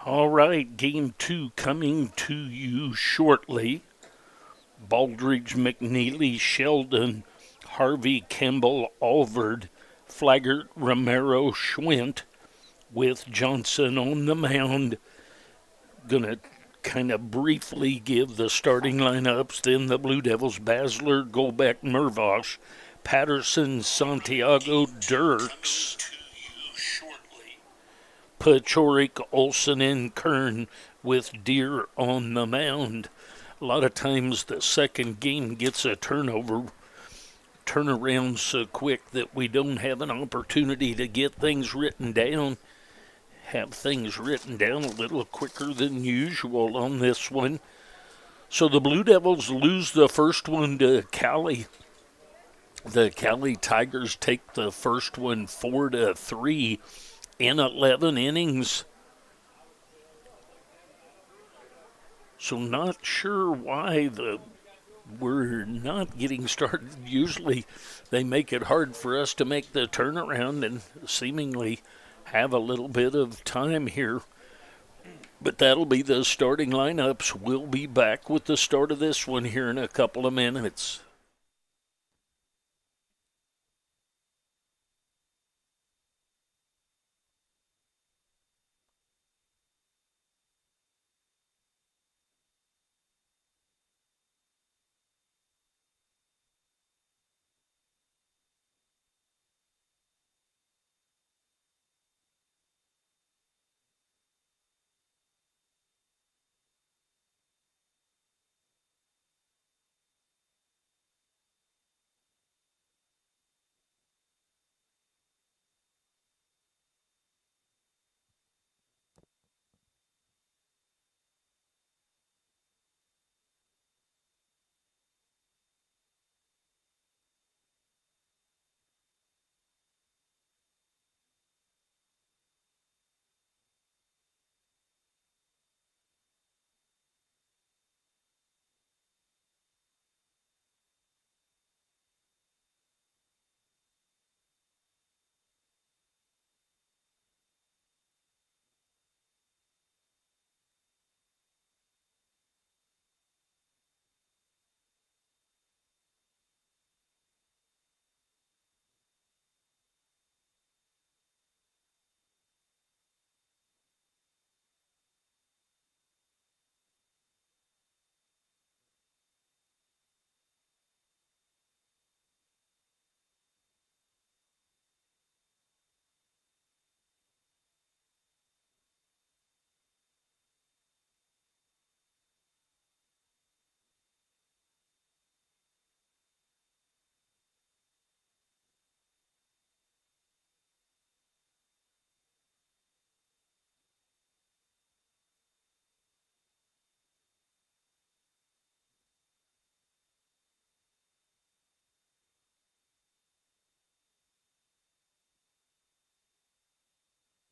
All right, game two coming to you shortly. Baldridge, McNeely, Sheldon, Harvey, Campbell, Alvord, Flaggart, Romero, Schwint, with Johnson on the mound. Gonna kind of briefly give the starting lineups. Then the Blue Devils: Basler, Golbeck, Mervosh, Patterson, Santiago, Dirks, Pachorik, Olson, and Kern, with Deer on the mound. A lot of times the second game gets a turnaround so quick that we don't have an opportunity to get things written down. Have things written down a little quicker than usual on this one. So the Blue Devils lose the first one to Cowley. The Cowley Tigers take the first one 4-3 in 11 innings. So not sure why we're not getting started. Usually they make it hard for us to make the turnaround and seemingly have a little bit of time here. But that'll be the starting lineups. We'll be back with the start of this one here in a couple of minutes.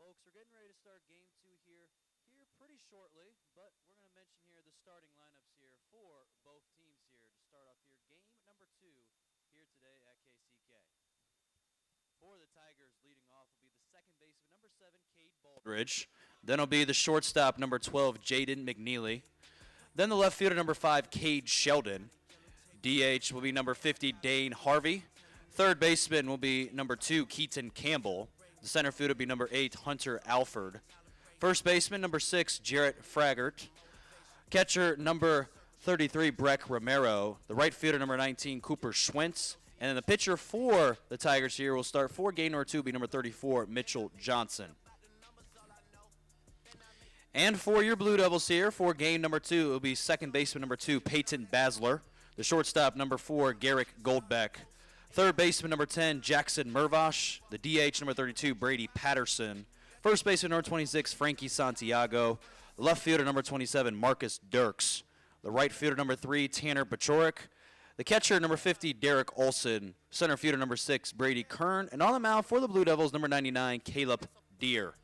Folks, we're getting ready to start game two here pretty shortly, but we're going to mention here the starting lineups here for both teams here to start off here game number two here today at KCK. For the Tigers, leading off will be the second baseman, number 7, Cade Baldridge. Then will be the shortstop, number 12, Jaden McNeely. Then the left fielder, number 5, Cade Sheldon. DH will be number 50, Dane Harvey. Third baseman will be number 2, Keaton Campbell. The center fielder will be number 8, Hunter Alford. First baseman, number 6, Jarrett Fraggart. Catcher, number 33, Breck Romero. The right fielder, number 19, Cooper Schwentz. And then the pitcher for the Tigers here will start for game number 2, be number 34, Mitchell Johnson. And for your Blue Devils here, for game number 2, it will be second baseman number 2, Peyton Basler. The shortstop, number 4, Garrick Goldbeck. Third baseman, number 10, Jackson Mervosh. The DH, number 32, Brady Patterson. First baseman, number 26, Frankie Santiago. The left fielder, number 27, Marcus Dirks. The right fielder, number 3, Tanner Pachorik. The catcher, number 50, Derek Olson. Center fielder, number 6, Brady Kern. And on the mound for the Blue Devils, number 99, Caleb Deer.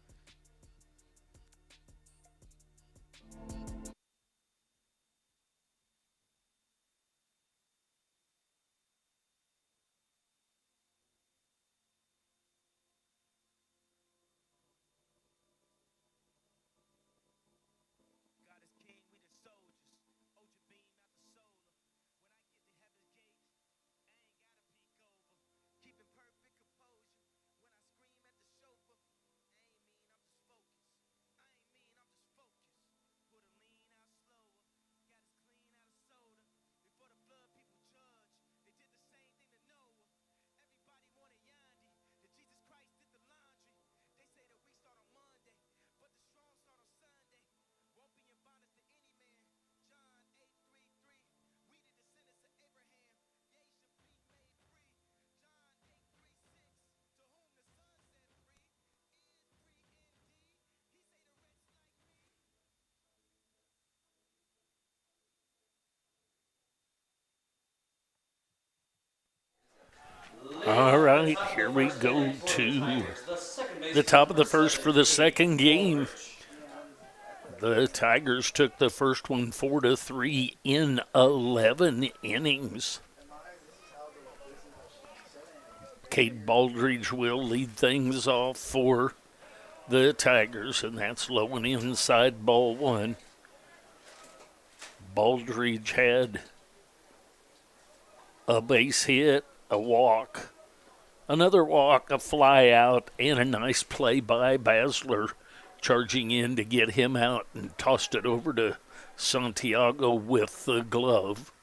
Here we go to the top of the first for the second game. The Tigers took the first one 4-3 in 11 innings. Cade Baldridge will lead things off for the Tigers, and that's low and inside ball one. Baldridge had a base hit, a walk, another walk, a fly out, and a nice play by Basler, charging in to get him out and tossed it over to Santiago with the glove.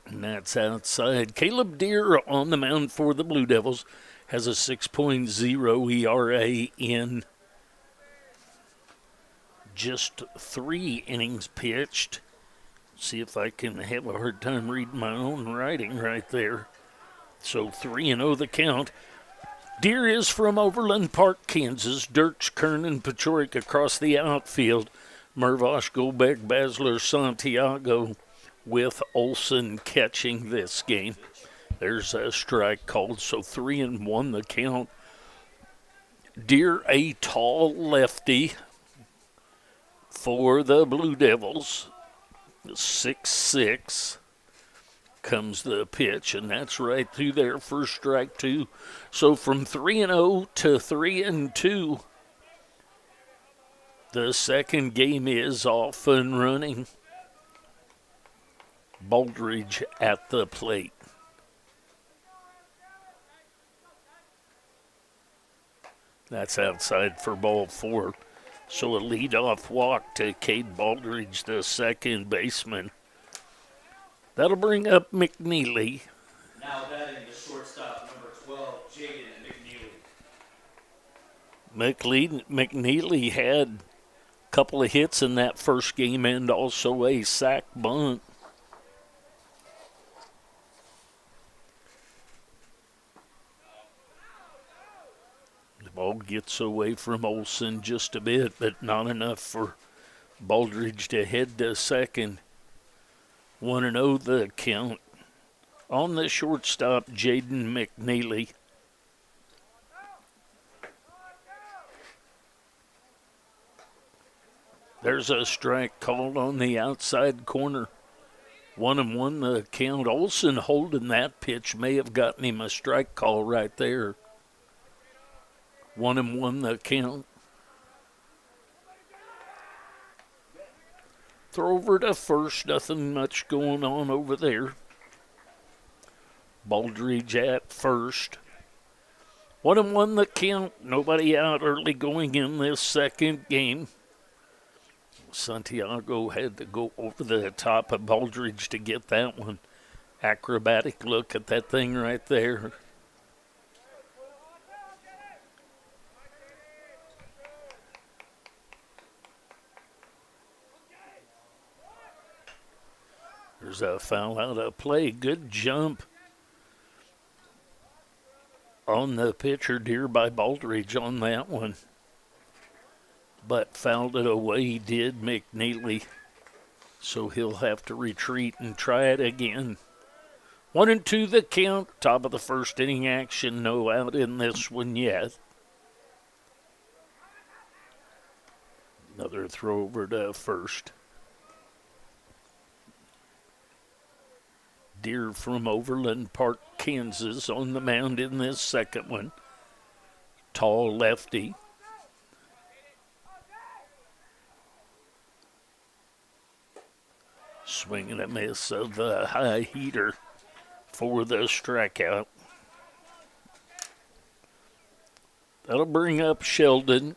And that's outside. Caleb Deere on the mound for the Blue Devils has a 6.0 ERA in just 3 innings pitched. See if I can have a hard time reading my own writing right there. So 3-0 the count. Deere is from Overland Park, Kansas. Dirks, Kern, and Pachorik across the outfield. Mervosh, Golbeck, Basler, Santiago, with Olson catching this game. There's a strike called, so 3-1 the count. Deere, a tall lefty for the Blue Devils. 6'6" comes the pitch, and that's right through there for strike two. So from 3-0 to 3-2, the second game is off and running. Baldridge at the plate. That's outside for ball 4. So a leadoff walk to Cade Baldridge, the second baseman. That'll bring up McNeely. Now batting the shortstop, number 12, Jaden McNeely. McNeely had a couple of hits in that first game and also a sac bunt. The ball gets away from Olson just a bit, but not enough for Baldridge to head to second. 1-0 the count. On the shortstop, Jaden McNeely. There's a strike called on the outside corner. 1-1 the count. Olson holding that pitch may have gotten him a strike call right there. 1-1 the count. Throw over to first. Nothing much going on over there. Baldridge at first. 1-1 the count. Nobody out early going in this second game. Santiago had to go over the top of Baldridge to get that one. Acrobatic look at that thing right there. There's a foul out of play. Good jump on the pitcher, Deere, by Baldridge on that one. But fouled it away, did McNeely. So he'll have to retreat and try it again. 1-2 the count. Top of the first inning action. No out in this one yet. Another throw over to first. Deere from Overland Park, Kansas, on the mound in this second one. Tall lefty. Swing and a miss of the high heater for the strikeout. That'll bring up Sheldon.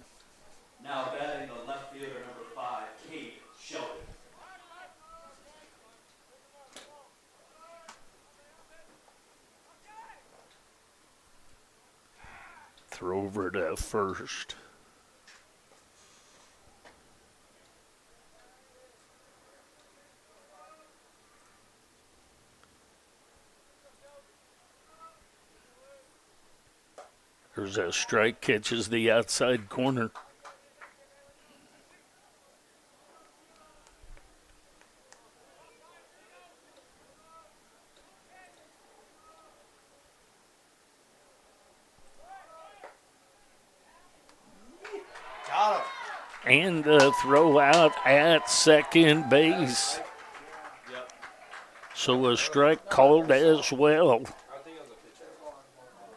Now batting the left fielder, number 5, Kate Sheldon. Throw over to first. There's a strike, catches the outside corner. And the throw out at second base. Yep. So a strike called as well.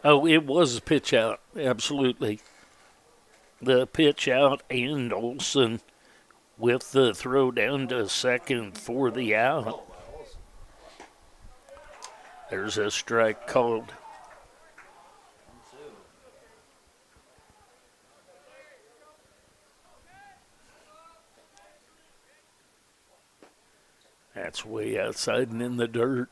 Oh, it was a pitch out, absolutely. The pitch out, and Olson with the throw down to second for the out. There's a strike called. That's way outside and in the dirt.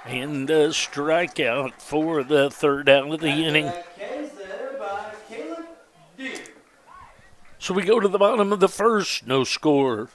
And a strikeout for the third out of the inning. So we go to the bottom of the first, no score.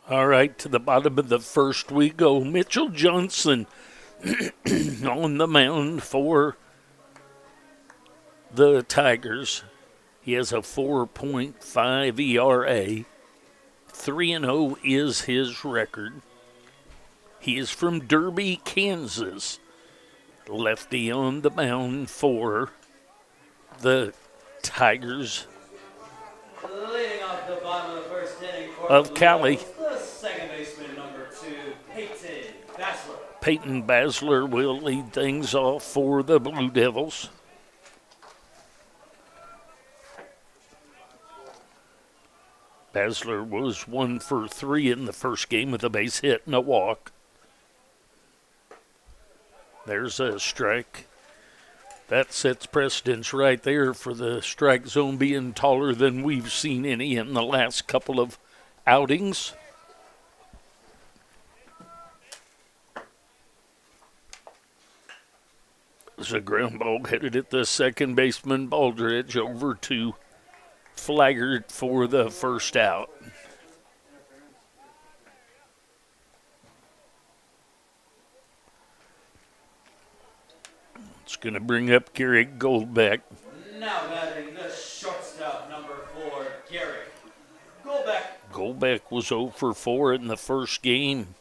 All right, to the bottom of the first we go. Mitchell Johnson on the mound for the Tigers. He has a 4.5 ERA. 3-0 is his record. He is from Derby, Kansas. Lefty on the mound for the Tigers Leading off the bottom of the first inning for of Cowley. the second baseman, number 2, Peyton Basler. Peyton Basler will lead things off for the Blue Devils. Basler was 1 for 3 in the first game with a base hit and a walk. There's a strike. That sets precedence right there for the strike zone being taller than we've seen any in the last couple of outings. There's a ground ball headed at the second baseman, Baldridge, over to Flaggart for the first out. It's going to bring up Garrett Goldbeck. Now batting the shortstop, number 4, Garrett Goldbeck. Goldbeck was 0 for 4 in the first game.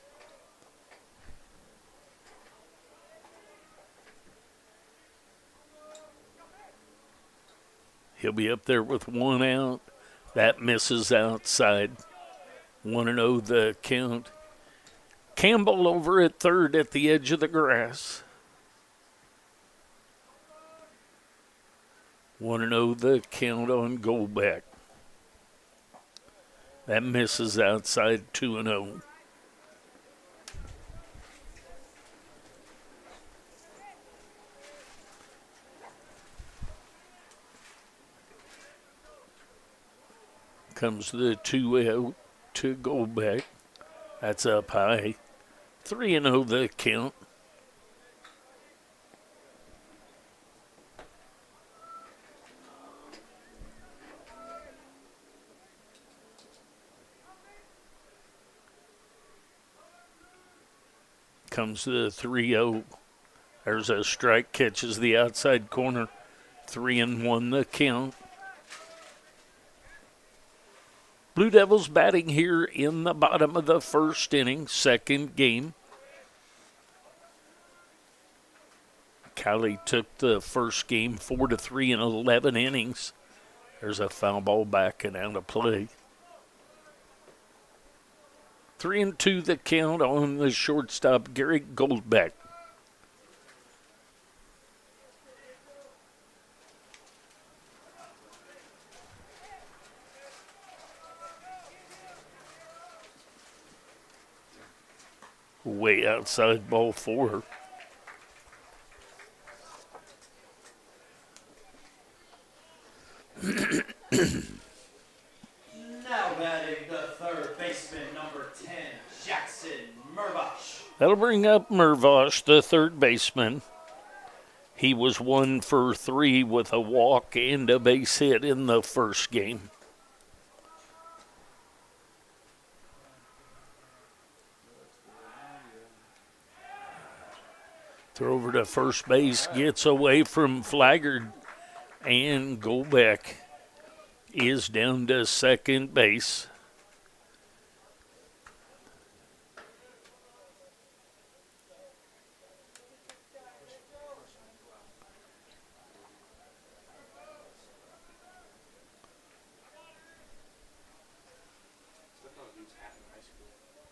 He'll be up there with 1 out. That misses outside. 1-0 the count. Campbell over at third at the edge of the grass. 1-0 the count on Goldbeck. That misses outside. 2-0. Comes the 2-0 to Goldbeck. That's up high. 3-0 the count. comes the 3-0. There's a strike, catches the outside corner. 3-1 the count. Blue Devils batting here in the bottom of the first inning, second game. Cowley took the first game 4-3 in 11 innings. There's a foul ball back and out of play. 3-2 the count on the shortstop, Gary Goldbeck. Way outside ball 4. Now batting the third baseman, number 10, Jackson Murvash. That'll bring up Murvash, the third baseman. He was 1 for 3 with a walk and a base hit in the first game. Throw over to first base, gets away from Flaggard, and Goldbeck is down to second base.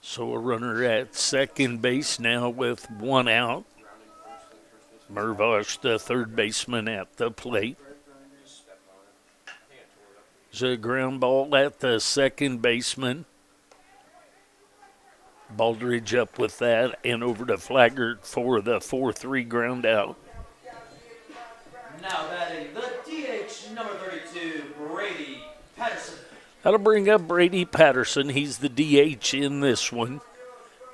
So a runner at second base now with 1 out. Murvash, the third baseman, at the plate. There's a ground ball at the second baseman. Baldridge up with that and over to Flaggart for the 4-3 ground out. Now batting the DH, number 32, Brady Patterson. That'll bring up Brady Patterson. He's the DH in this one.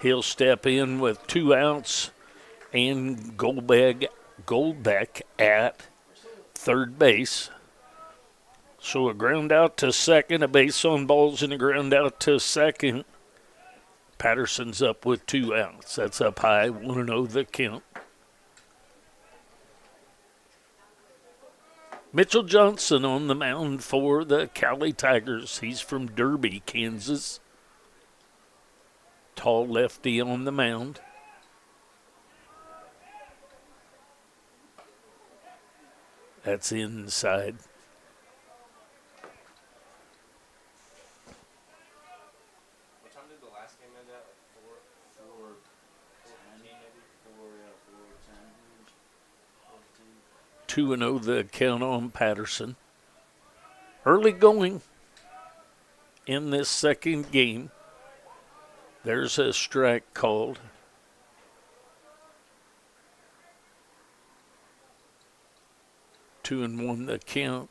He'll step in with 2 outs and Goldbeck at third base. So a ground out to second, a base on balls, and a ground out to second. Patterson's up with 2 outs. That's up high, 1-0 the count. Mitchell Johnson on the mound for the Cowley Tigers. He's from Derby, Kansas. Tall lefty on the mound. That's inside. What time did the last game end at? Like 4:10 maybe? 2-0 the count on Patterson. Early going in this second game. There's a strike called. Two and one the count.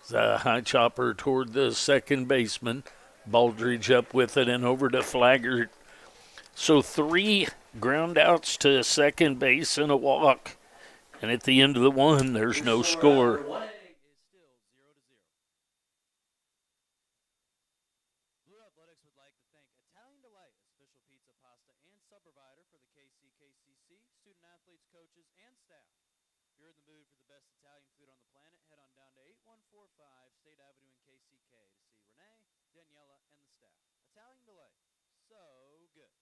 The high chopper toward the second baseman. Baldridge up with it and over to Flaggart. So 3 ground outs to second base and a walk. And at the end of the one, there's no score. Blue Athletics would like to thank Italian Delight, official pizza, pasta, and sub provider for the KCKCC, student athletes, coaches, and staff. If you're in the mood for the best Italian food on the planet, head on down to 8145 State Avenue in KCK to see Renee, Daniela, and the staff. Italian Delight. So good.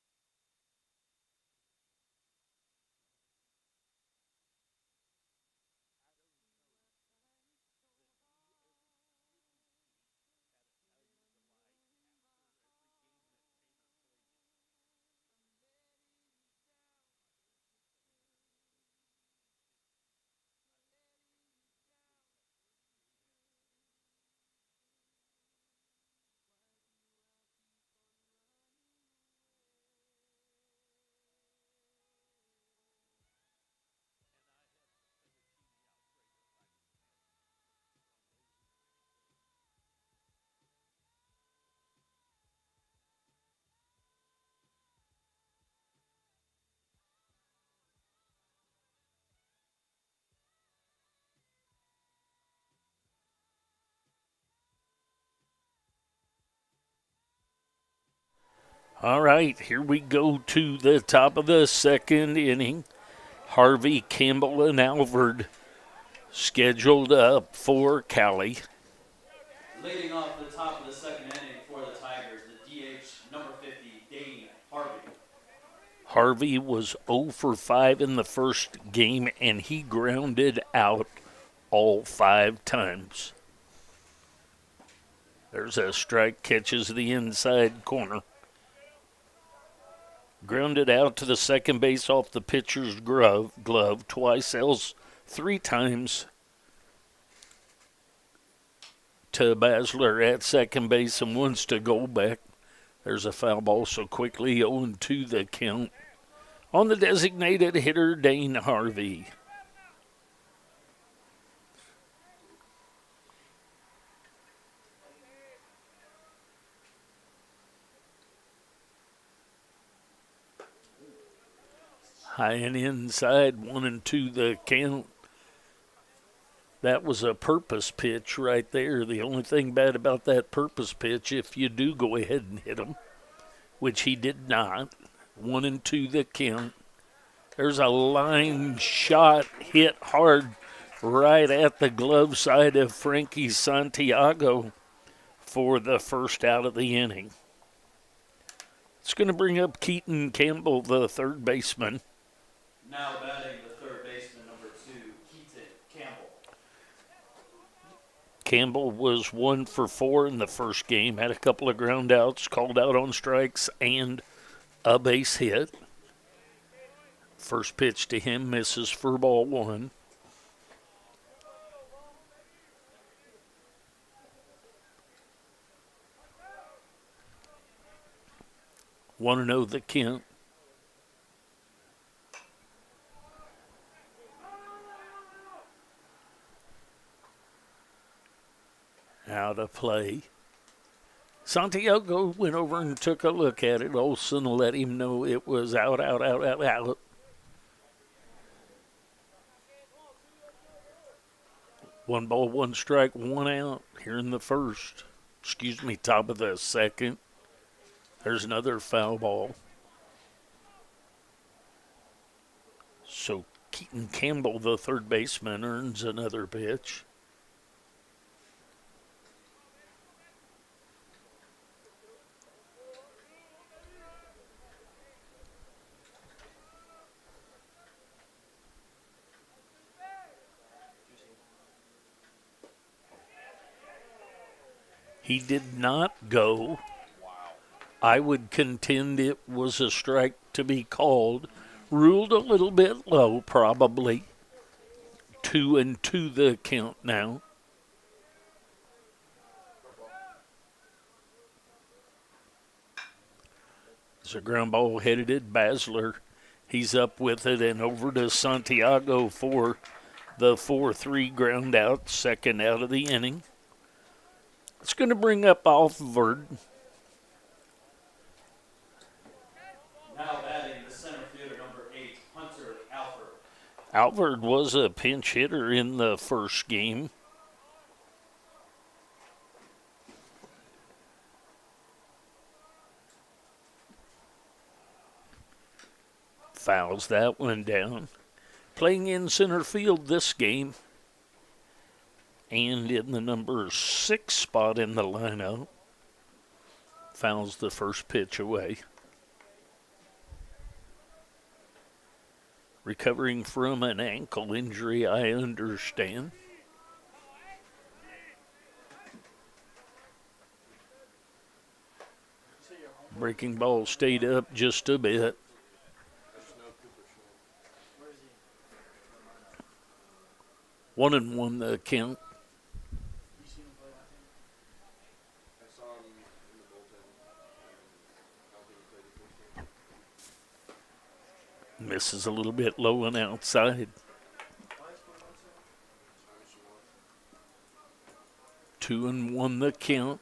All right, here we go to the top of the second inning. Harvey, Campbell, and Alvord scheduled up for Cowley. Leading off the top of the second inning for the Tigers, the DH number 50, Dane Harvey. Harvey was 0 for 5 in the first game, and he grounded out all 5 times. There's a strike, catches the inside corner. Grounded out to the second base off the pitcher's glove twice, else 3 times to Basler at second base, and once to Goldbeck. There's a foul ball, so quickly 0-2 the count on the designated hitter, Dane Harvey. High and inside, 1-2 the count. That was a purpose pitch right there. The only thing bad about that purpose pitch, if you do go ahead and hit him, which he did not, 1-2 the count. There's a line shot hit hard right at the glove side of Frankie Santiago for the first out of the inning. It's going to bring up Keaton Campbell, the third baseman. Now batting the third baseman, number 2, Keaton Campbell. Campbell was 1 for 4 in the first game, had a couple of ground outs, called out on strikes, and a base hit. First pitch to him misses for ball 1. Want to know the count? Out of play. Santiago went over and took a look at it. Olsen let him know it was out. 1 ball, 1 strike, 1 out here in the first. Top of the second. There's another foul ball. So Keaton Campbell, the third baseman, earns another pitch. He did not go. I would contend it was a strike to be called. Ruled a little bit low, probably. 2-2 the count now. It's a ground ball headed at Basler. He's up with it and over to Santiago for the 4-3 ground out, second out of the inning. It's going to bring up Alvord. Now batting the center fielder, number 8, Hunter Alford. Alvord was a pinch hitter in the first game. Fouls that one down. Playing in center field this game. And in the number 6 spot in the lineup. Fouls the first pitch away. Recovering from an ankle injury, I understand. Breaking ball stayed up just a bit. 1-1 the count. Misses a little bit low and outside. 2-1 the count.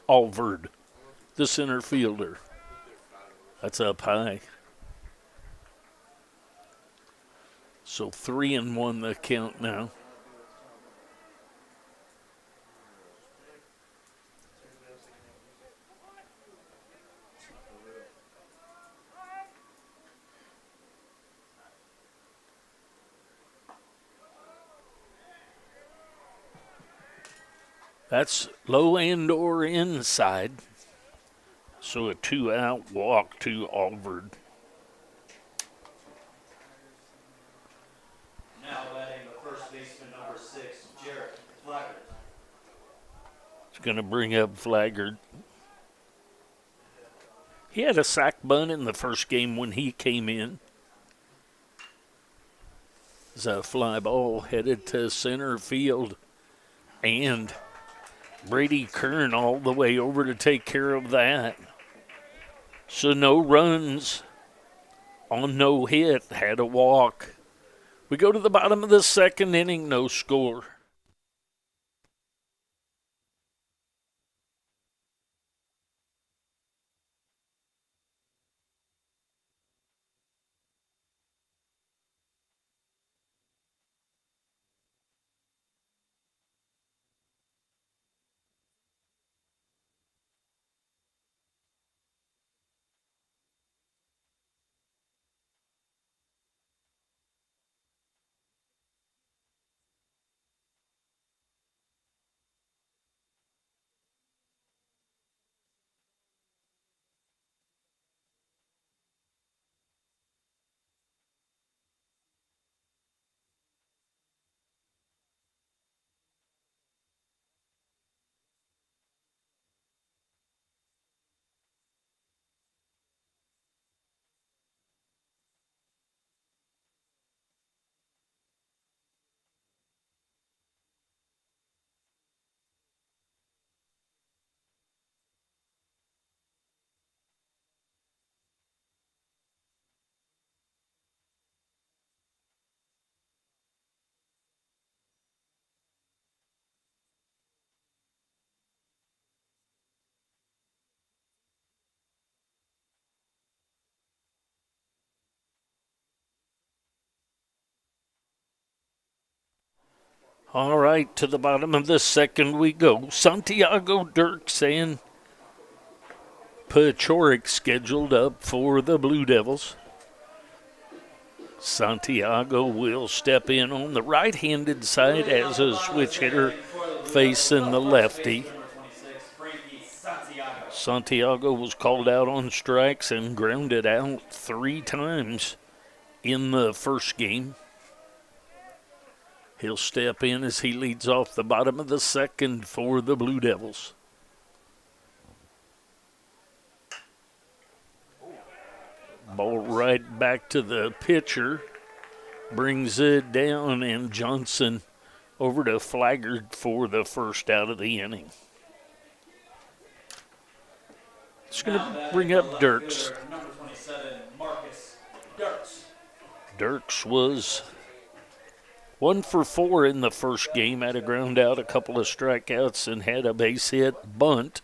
Alvord, the center fielder. That's up high. So 3-1 the count now. That's low and or inside. So a 2-out walk to Alvord. Now batting the first baseman, number 6, Jarrett Flaggart. It's going to bring up Flaggart. He had a sac bunt in the first game when he came in. It's a fly ball headed to center field. And Brady Kern all the way over to take care of that. So no runs on no hit, had a walk. We go to the bottom of the second inning, no score. All right, to the bottom of the second we go. Santiago Dirks and Pachorik scheduled up for the Blue Devils. Santiago will step in on the right-handed side as a switch hitter facing the lefty. Santiago was called out on strikes and grounded out 3 times in the first game. He'll step in as he leads off the bottom of the second for the Blue Devils. Ball right back to the pitcher. Brings it down, and Johnson over to Flaggart for the first out of the inning. It's going to bring up Dirks. Number 27, Marcus Dirks. Dirks was 1 for 4 in the first game, had a ground out, a couple of strikeouts, and had a base hit bunt.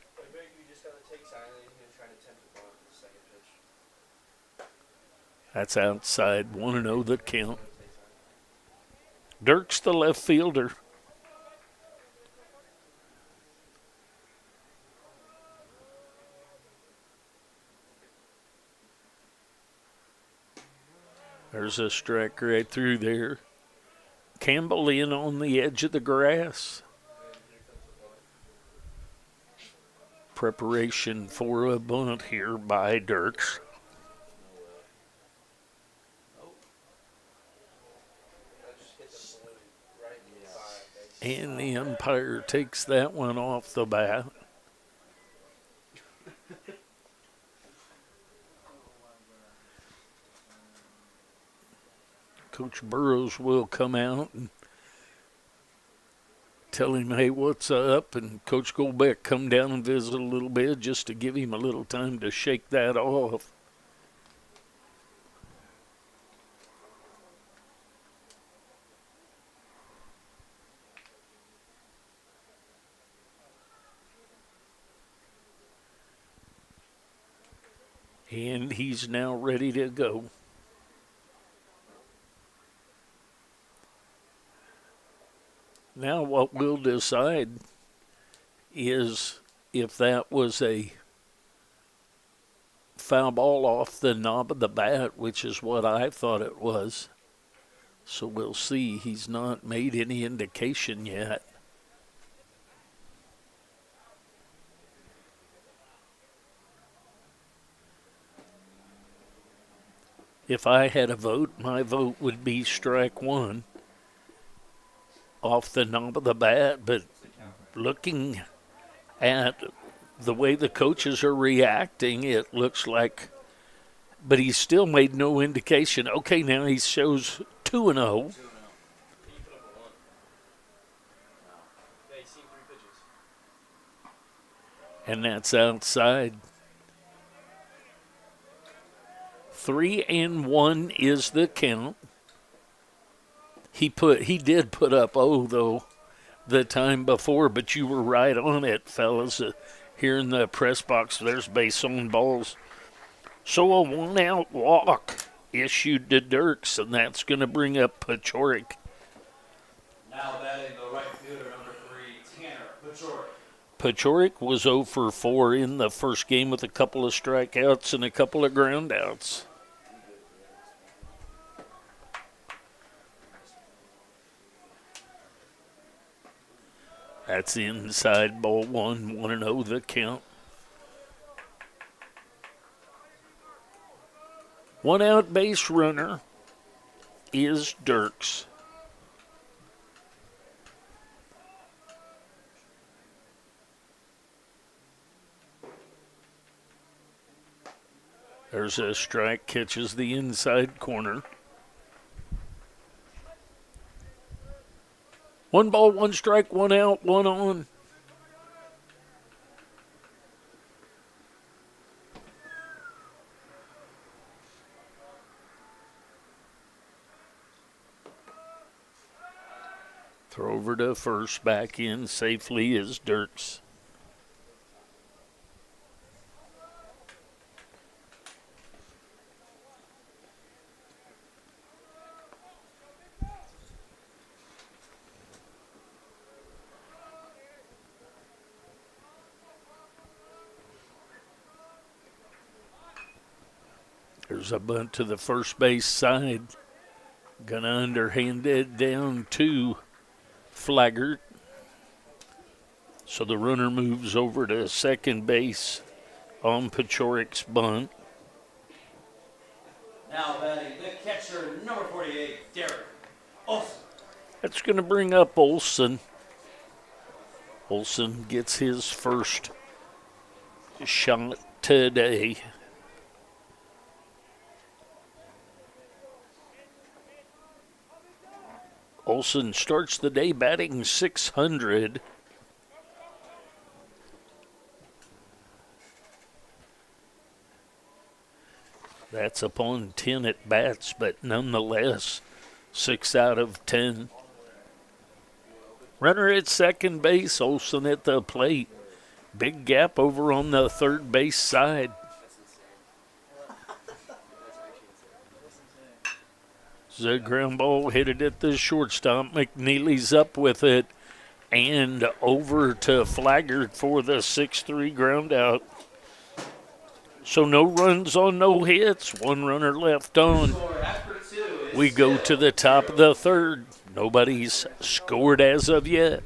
That's outside, 1-0 the count. Dirks the left fielder. There's a strike right through there. Campbell in on the edge of the grass. Preparation for a bunt here by Dirks. And the umpire takes that one off the bat. Coach Burrows will come out and tell him, hey, what's up? And Coach Golbeck come down and visit a little bit just to give him a little time to shake that off. And he's now ready to go. Now what we'll decide is if that was a foul ball off the knob of the bat, which is what I thought it was. So we'll see. He's not made any indication yet. If I had a vote, my vote would be strike one off the knob of the bat. But looking at the way the coaches are reacting, it looks like. But he still made no indication. Okay, now he shows 2-0. 2-0. Can you put up a 1? No. Yeah, he's seen 3 pitches. And that's outside. 3-1 is the count. He did put up though the time before, but you were right on it, fellas. Here in the press box, there's base on balls. So a 1-out walk issued to Dirks, and that's going to bring up Pachorik. Now batting the right fielder, number 3, Tanner Pachorik. Pachorik was 0 for 4 in the first game with a couple of strikeouts and a couple of groundouts. That's inside, ball 1, 1-0 the count. 1-out base runner is Dirks. There's a strike, catches the inside corner. 1 ball, 1 strike, 1 out, 1 on. Throw over to first, back in safely is Dirks. There's a bunt to the first base side. Gonna underhand it down to Flaggart. So the runner moves over to second base on Pachorik's bunt. Now batting the catcher, number 48, Derek Olson. That's going to bring up Olson. Olson gets his first shot today. Olson starts the day batting .600. That's upon 10 at bats, but nonetheless, 6 out of 10. Runner at second base, Olson at the plate. Big gap over on the third base side. The ground ball headed at the shortstop. McNeely's up with it and over to Flaggart for the 6-3 ground out. So no runs on no hits. 1 runner left on. We go to the top of the third. Nobody's scored as of yet.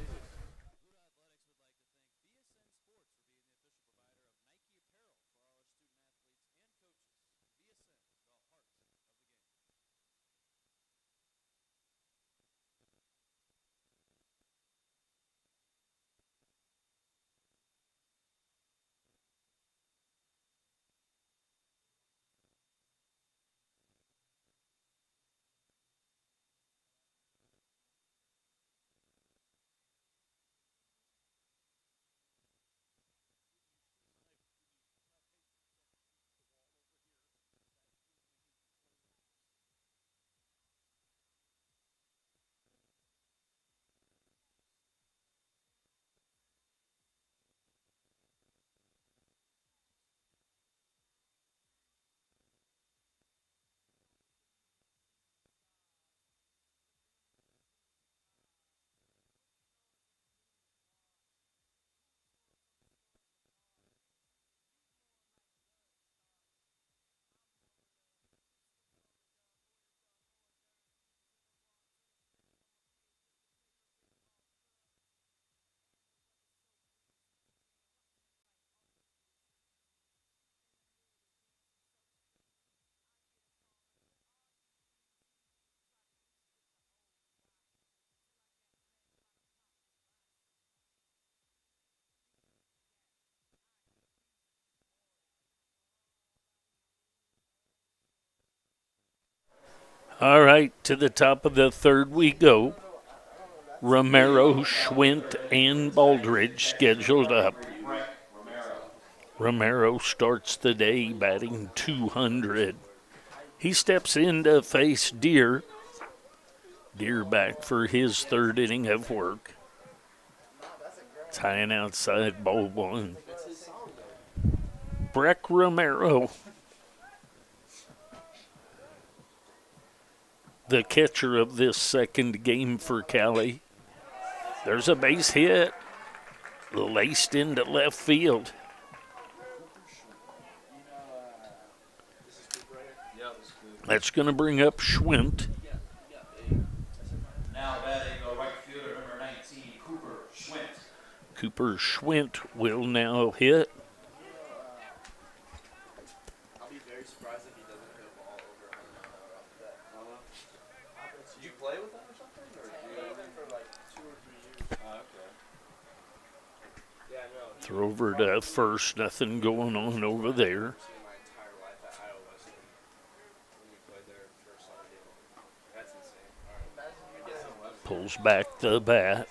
All right, to the top of the third we go. Romero, Schwint, and Baldridge scheduled up. Romero starts the day batting 200. He steps in to face Deer. Deer back for his third inning of work. Tying outside ball one. Breck Romero, the catcher of this second game for Cowley. There's a base hit, laced into left field. That's going to bring up Schwint. Now batting right fielder number 19, Cooper Schwint. Cooper Schwint will now hit. I'll be very surprised if he doesn't hit a ball over 100 off that. Did you play with him or something? Or did you with him for like 2 or 3 years? Oh, okay. Yeah, no. Throw over to first. Nothing going on over there. I've seen my entire life at Iowa Western when we played their first summer game. That's insane. All right. Pulls back the bat.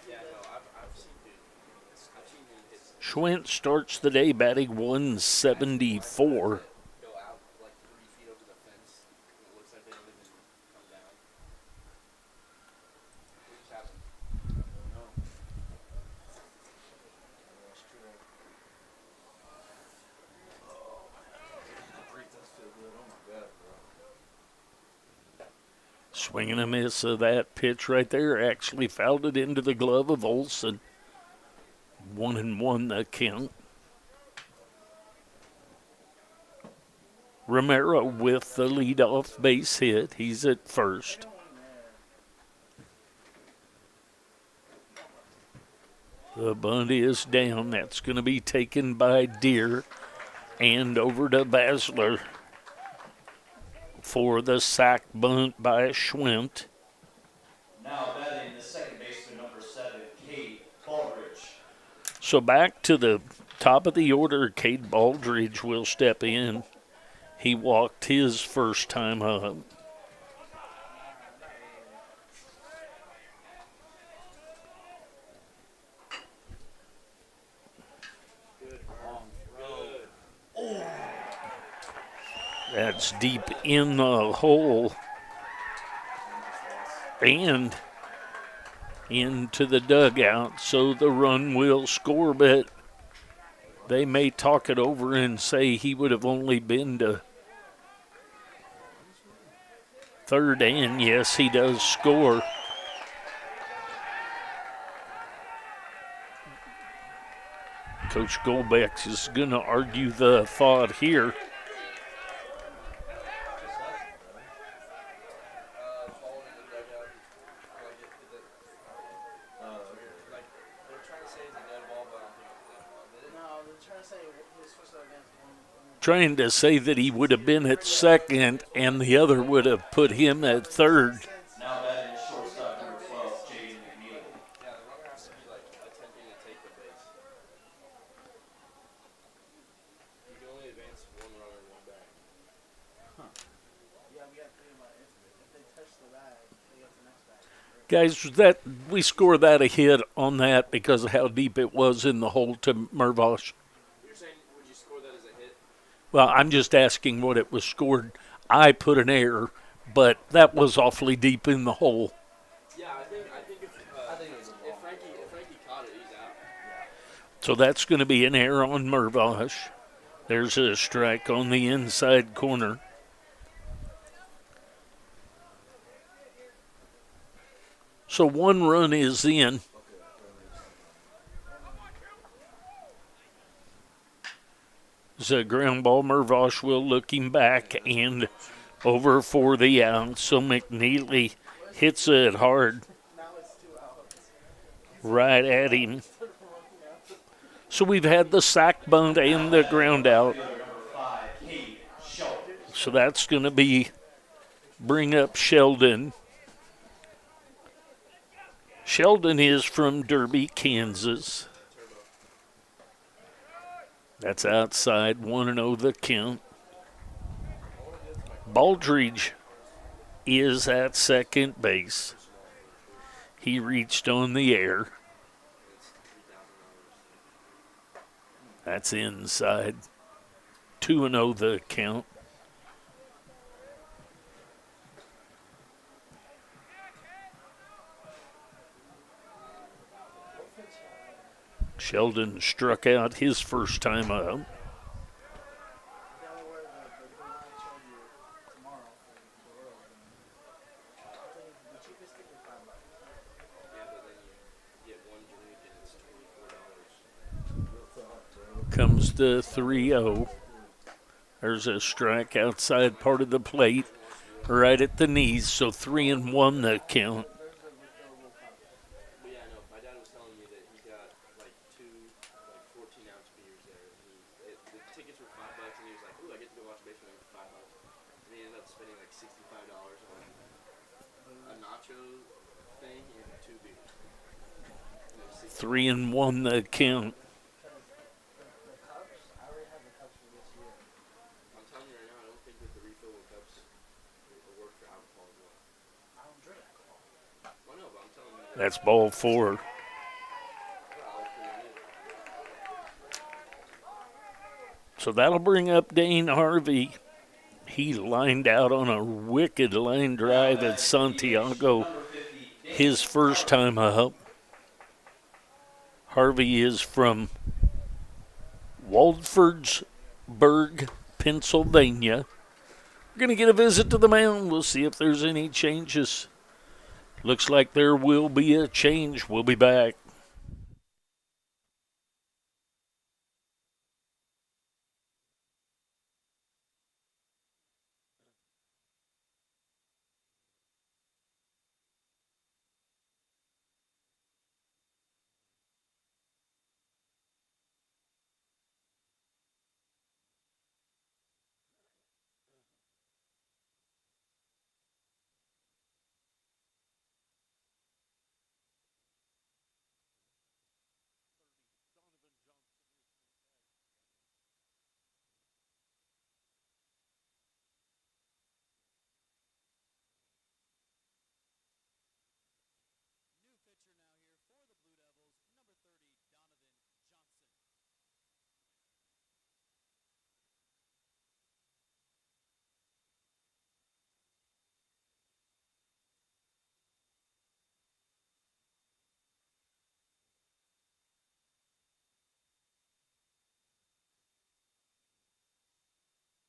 Yeah, no, I've seen him hit Schwint starts the day batting 174. go out like 3 feet over the fence. And it looks like they don't even come down. What just happened? I don't know. That's true. That does feel good. Oh my God, bro. Swing and a miss of that pitch right there. Actually fouled it into the glove of Olson. 1-1 the count. Romero with the leadoff base hit. He's at first. The bunt is down. That's going to be taken by Deer. And over to Basler for the sac bunt by Schwint. Now batting the second baseman number 7, Cade Baldridge. So back to the top of the order, Cade Baldridge will step in. He walked his first time up. That's deep in the hole and into the dugout, so the run will score, but they may talk it over and say he would have only been to third, and yes, he does score. Coach Golbeck is going to argue the thought here. Trying to say that he would have been at second and the other would have put him at third. Now batting shortstop number 12, Jaden McNeely. Yeah, the runner has to be like attempting to take the base. You can only advance one runner, one back. Yeah, we got to think about it. If they touch the bag, they get the next bag. Guys, that we score that a hit on that because of how deep it was in the hole to Mervosh. You're saying, would you score that as a hit? Well, I'm just asking what it was scored. I put an error, but that was awfully deep in the hole. Yeah, I think if Frankie caught it, he's out. So that's going to be an error on Mervosh. There's a strike on the inside corner. So one run is in. It's a ground ball. Mervosh will look him back and over for the out. So McNeely hits it hard right at him. So we've had the sac bunt and the ground out. So that's going to bring up Sheldon. Sheldon is from Derby, Kansas. That's outside, 1-0 the count. Baldridge is at second base. He reached on the air. That's inside. 2-0 the count. Sheldon struck out his first time up. You gotta wear the blue line showed you tomorrow for the Royals game. I'll tell you, the cheapest ticket $5. Yeah, but then you get one drink and it's $24. Comes the 3-0. There's a strike outside part of the plate, right at the knees, so 3-1 the count. But yeah, no, my dad was telling me that he got like two 14-ounce beers there. The tickets were $5, and he was like, "Ooh, I get to go watch a baseball game for $5." And he ended up spending like $65 on a nacho thing and two beers. And it was 3-1 the count. The cups, I already have the cups for this year. I'm telling you right now, I don't think that the refillable cups will work for alcohol as well. I don't drink alcohol. Well, no, but I'm telling you. That's ball 4. So that'll bring up Dane Harvey. He lined out on a wicked line drive at Santiago his first time up. Harvey is from Waldfordsburg, Pennsylvania. We're going to get a visit to the mound. We'll see if there's any changes. Looks like there will be a change. We'll be back. New pitcher now here for the Blue Devils, number 30, Donovan Johnson.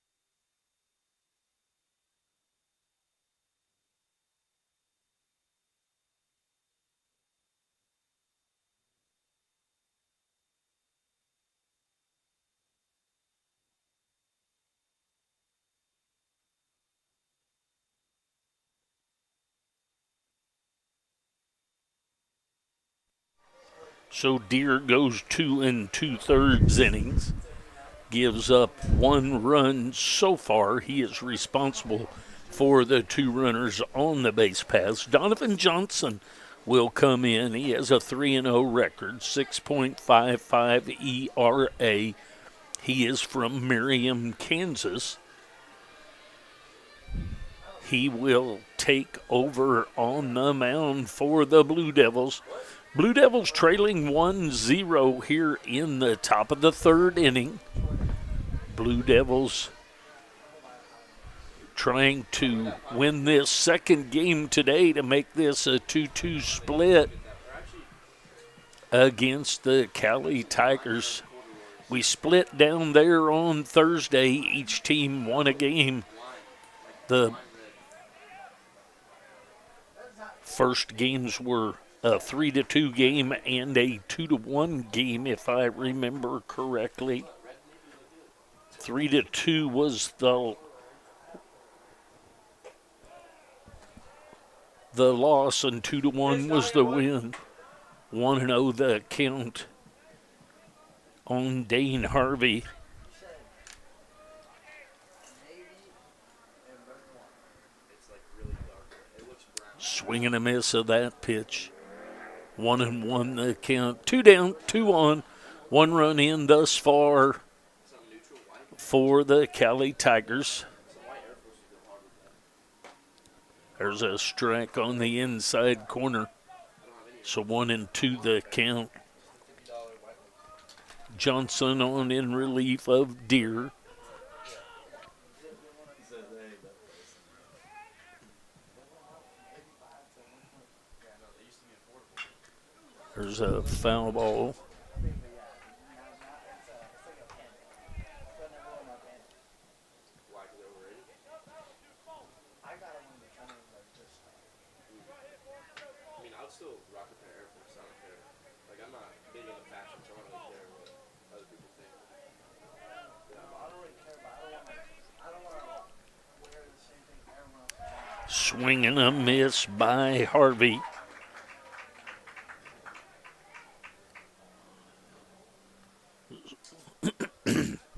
So Deere goes 2 2/3 innings. Gives up 1 run so far. He is responsible for the 2 runners on the base paths. Donovan Johnson will come in. He has a 3-0 record, 6.55 ERA. He is from Merriam, Kansas. He will take over on the mound for the Blue Devils. Blue Devils trailing 1-0 here in the top of the 3rd inning. Blue Devils trying to win this second game today to make this a 2-2 split against the Cowley Tigers. We split down there on Thursday. Each team won a game. The first games were a 3-2 game and a 2-1 game, if I remember correctly. 3-2 was the loss, and 2-1 was the win. 1-0 the count on Dane Harvey. Swing and a miss of that pitch. 1-1 the count. 2 down, 2 on. 1 run in thus far. for the Cowley Tigers. There's a strike on the inside corner. So 1-2 the count. Johnson on in relief of Deere. There's a foul ball. Still rock a pair of Air Force. I don't care. Like, I'm not big into fashion, so I don't really care what other people think. Yeah, but I don't really care, but I don't want to wear the same thing everyone else wears. Swinging a miss by Harvey.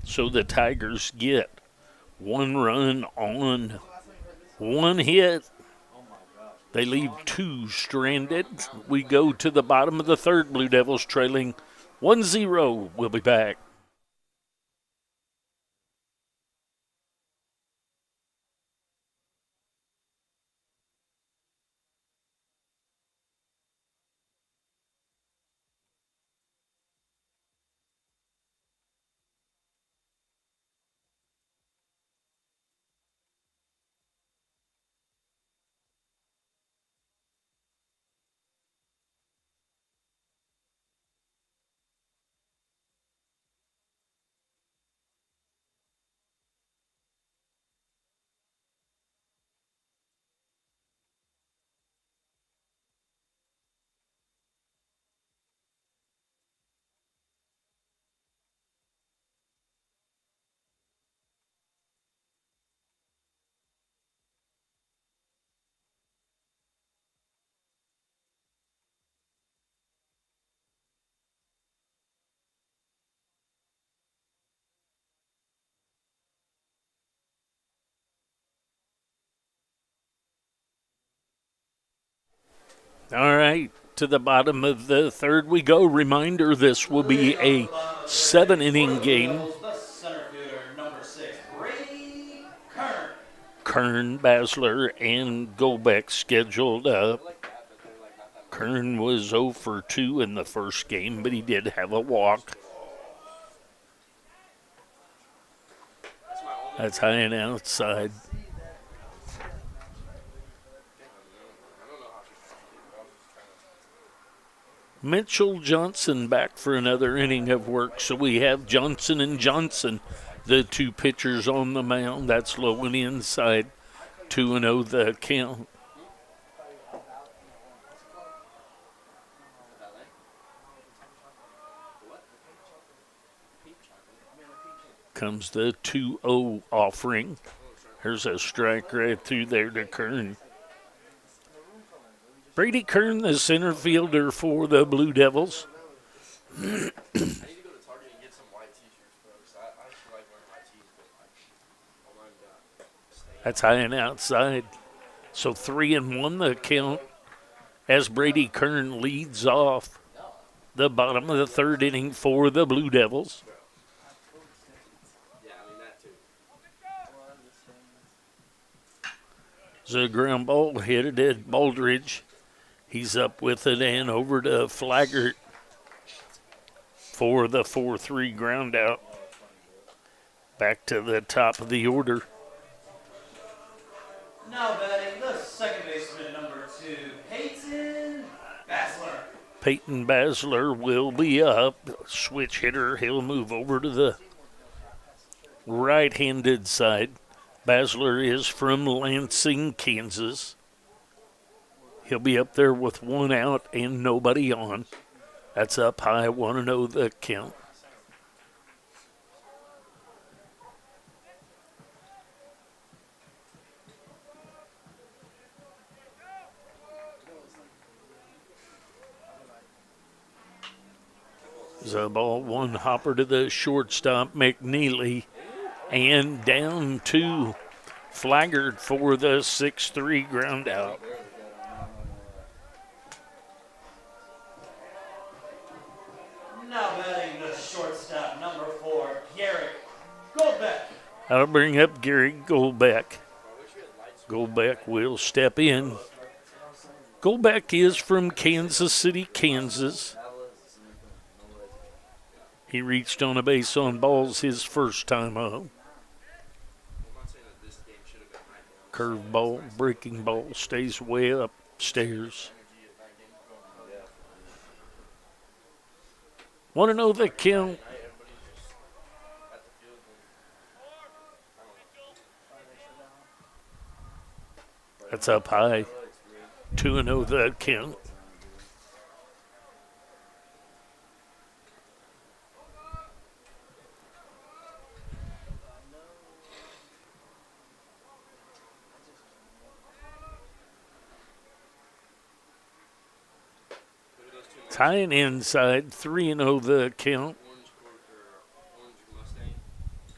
So the Tigers get 1 run on 1 hit. They leave 2 stranded. We go to the bottom of the third. Blue Devils trailing 1-0. We'll be back. All right, to the bottom of the third we go. Reminder, this will be a 7-inning game. The center fielder, number 6, Brady Kern. Kern, Basler, and Golbeck scheduled up. Kern was 0 for 2 in the first game, but he did have a walk. That's high and outside. Mitchell Johnson back for another inning of work. So we have Johnson and Johnson, the 2 pitchers on the mound. That's low and inside. 2-0 the count. Comes the 2-0 offering. There's a strike right through there to Kern. Brady Kern, the center fielder for the Blue Devils. I need to go to Target and get some white t-shirts, folks. I actually like wearing white tees, but all mine got. That's high and outside. So 3-1 the count as Brady Kern leads off the bottom of the third inning for the Blue Devils. Yeah, I mean that too. It's a ground ball hit at Baldridge. He's up with it and over to Flaggart for the 4-3 ground out. Back to the top of the order. Now batting the second baseman, number 2, Peyton Basler. Peyton Basler will be up. Switch hitter. He'll move over to the right-handed side. Basler is from Lansing, Kansas. He'll be up there with 1 out and nobody on. That's up high, 1-0 the count. There's a ball, 1 hopper to the shortstop, McNeely, and down to Flaggart for the 6-3 ground out. Now batting the shortstop, number 4, Garrett Goldbeck. That'll bring up Gary Goldbeck. Goldbeck will step in. Goldbeck is from Kansas City, Kansas. He reached on a base on balls his first time up. Curve ball, breaking ball, stays way upstairs. Want to know the count? That's up high. 2-0 the count. Tying inside, 3-0 the count.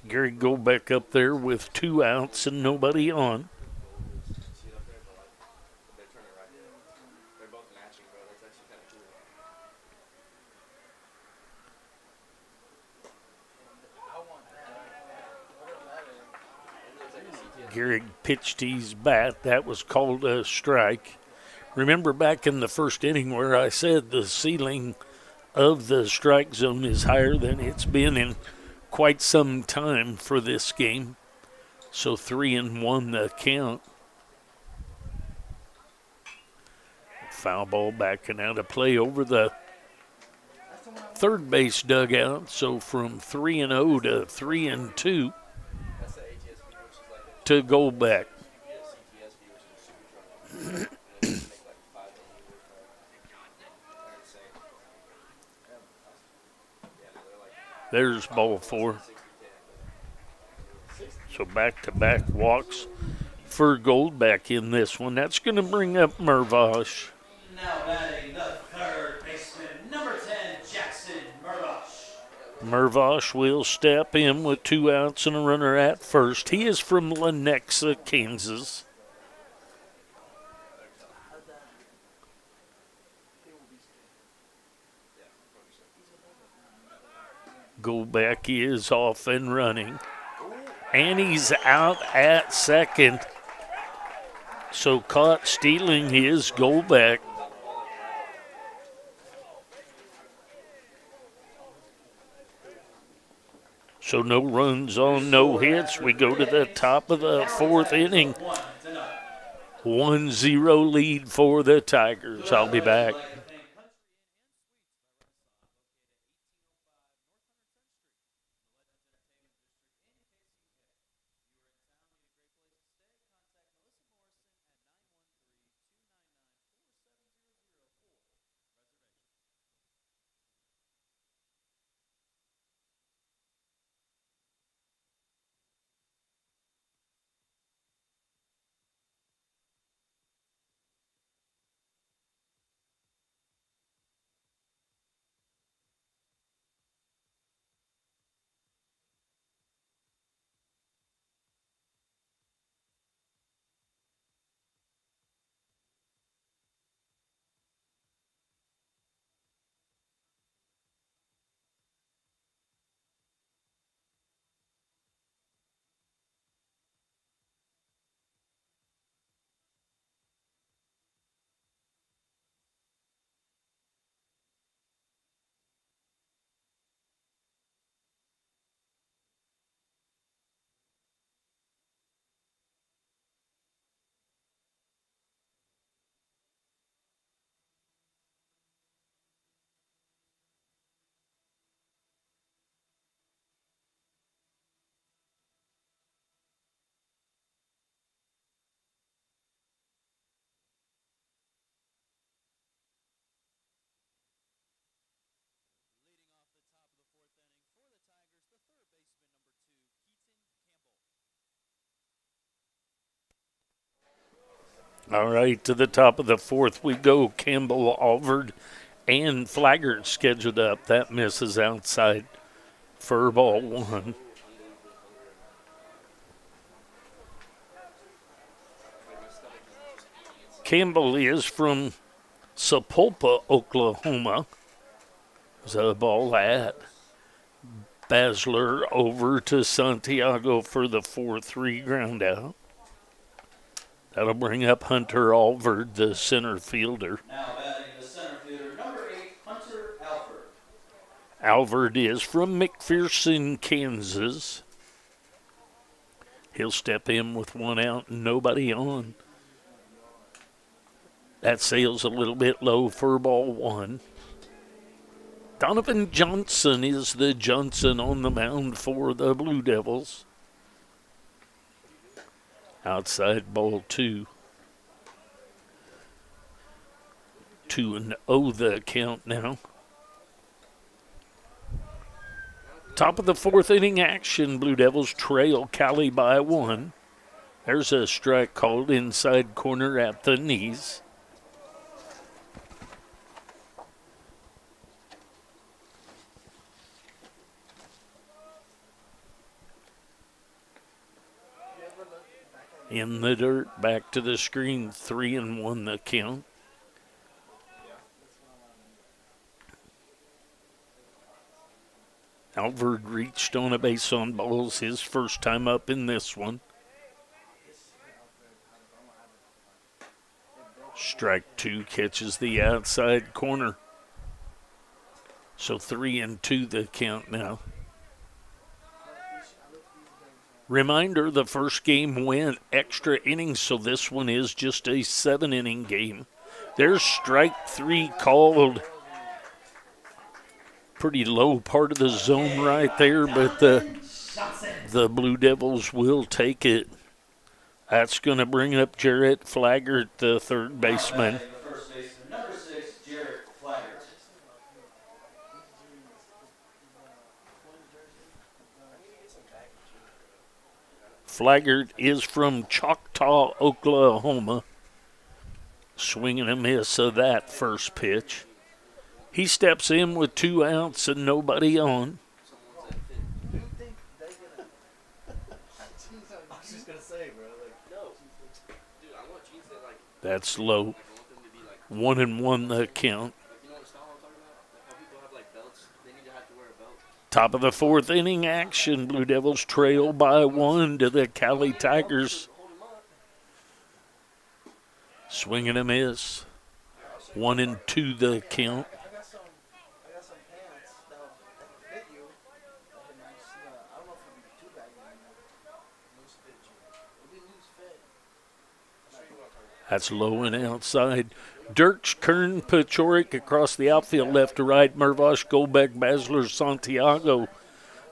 Gary Goldbeck up there with 2 outs and nobody on. Gary pitched his bat. That was called a strike. Remember back in the first inning where I said the ceiling of the strike zone is higher than it's been in quite some time for this game. So 3-1 the count. Foul ball backing out of play over the third base dugout. So from 3-0 to 3-2 to Goldbeck. There's ball 4. So back-to-back walks for Goldbeck in this one. That's going to bring up Mervosh. Now batting the third baseman, number 10, Jackson Mervosh. Mervosh will step in with 2 outs and a runner at first. He is from Lenexa, Kansas. Goldbeck is off and running. And he's out at second. So caught stealing his Goldbeck. So no runs on no hits. We go to the top of the 4th inning. 1-0 lead for the Tigers. I'll be back. All right, to the top of the 4th we go. Campbell, Alvord, and Flaggart scheduled up. That misses outside for ball 1. Campbell is from Sapulpa, Oklahoma. There's a ball at Basler over to Santiago for the 4-3 ground out. That'll bring up Hunter Alvord, the center fielder. Now batting the center fielder, number 8, Hunter Alford. Alvord is from McPherson, Kansas. He'll step in with one out and nobody on. That sails a little bit low for ball one. Donovan Johnson is the Johnson on the mound for the Blue Devils. Outside ball two. 2-0 the count now. Top of the fourth inning action. Blue Devils trail Cowley by one. There's a strike called inside corner at the knees. In the dirt, back to the screen, 3-1 the count. Alvord reached on a base on balls his first time up in this one. Strike two catches the outside corner. So 3-2 the count now. Reminder, the first game went extra innings, so this one is just a 7-inning game. There's strike three called. Pretty low part of the zone right there, but the Blue Devils will take it. That's going to bring up Jarrett Flaggart, the third baseman. The first baseman, number 6, Jarrett Flaggart. Flaggart is from Choctaw, Oklahoma. Swing and a miss of that first pitch. He steps in with 2 outs and nobody on. Do you think they're gonna? I was just gonna say, bro. Like, No, dude, I want Gene to like. That's low. I want them to be like. 1-1 the count. Like, you know what style I'm talking about? Like how people have like belts. They need to have to wear a belt. Top of the fourth inning action. Blue Devils trail by 1 to the Cowley Tigers. Hold him up. Swing and a miss. 1-2 the count. I got some pants that'll fit you. And I don't know if it'll be too baggy anymore. Loose fit you. It'll be loose fit. That's low and outside. Dirks, Kern, Pachorik across the outfield, left to right. Mervosh, Golbeck, Basler, Santiago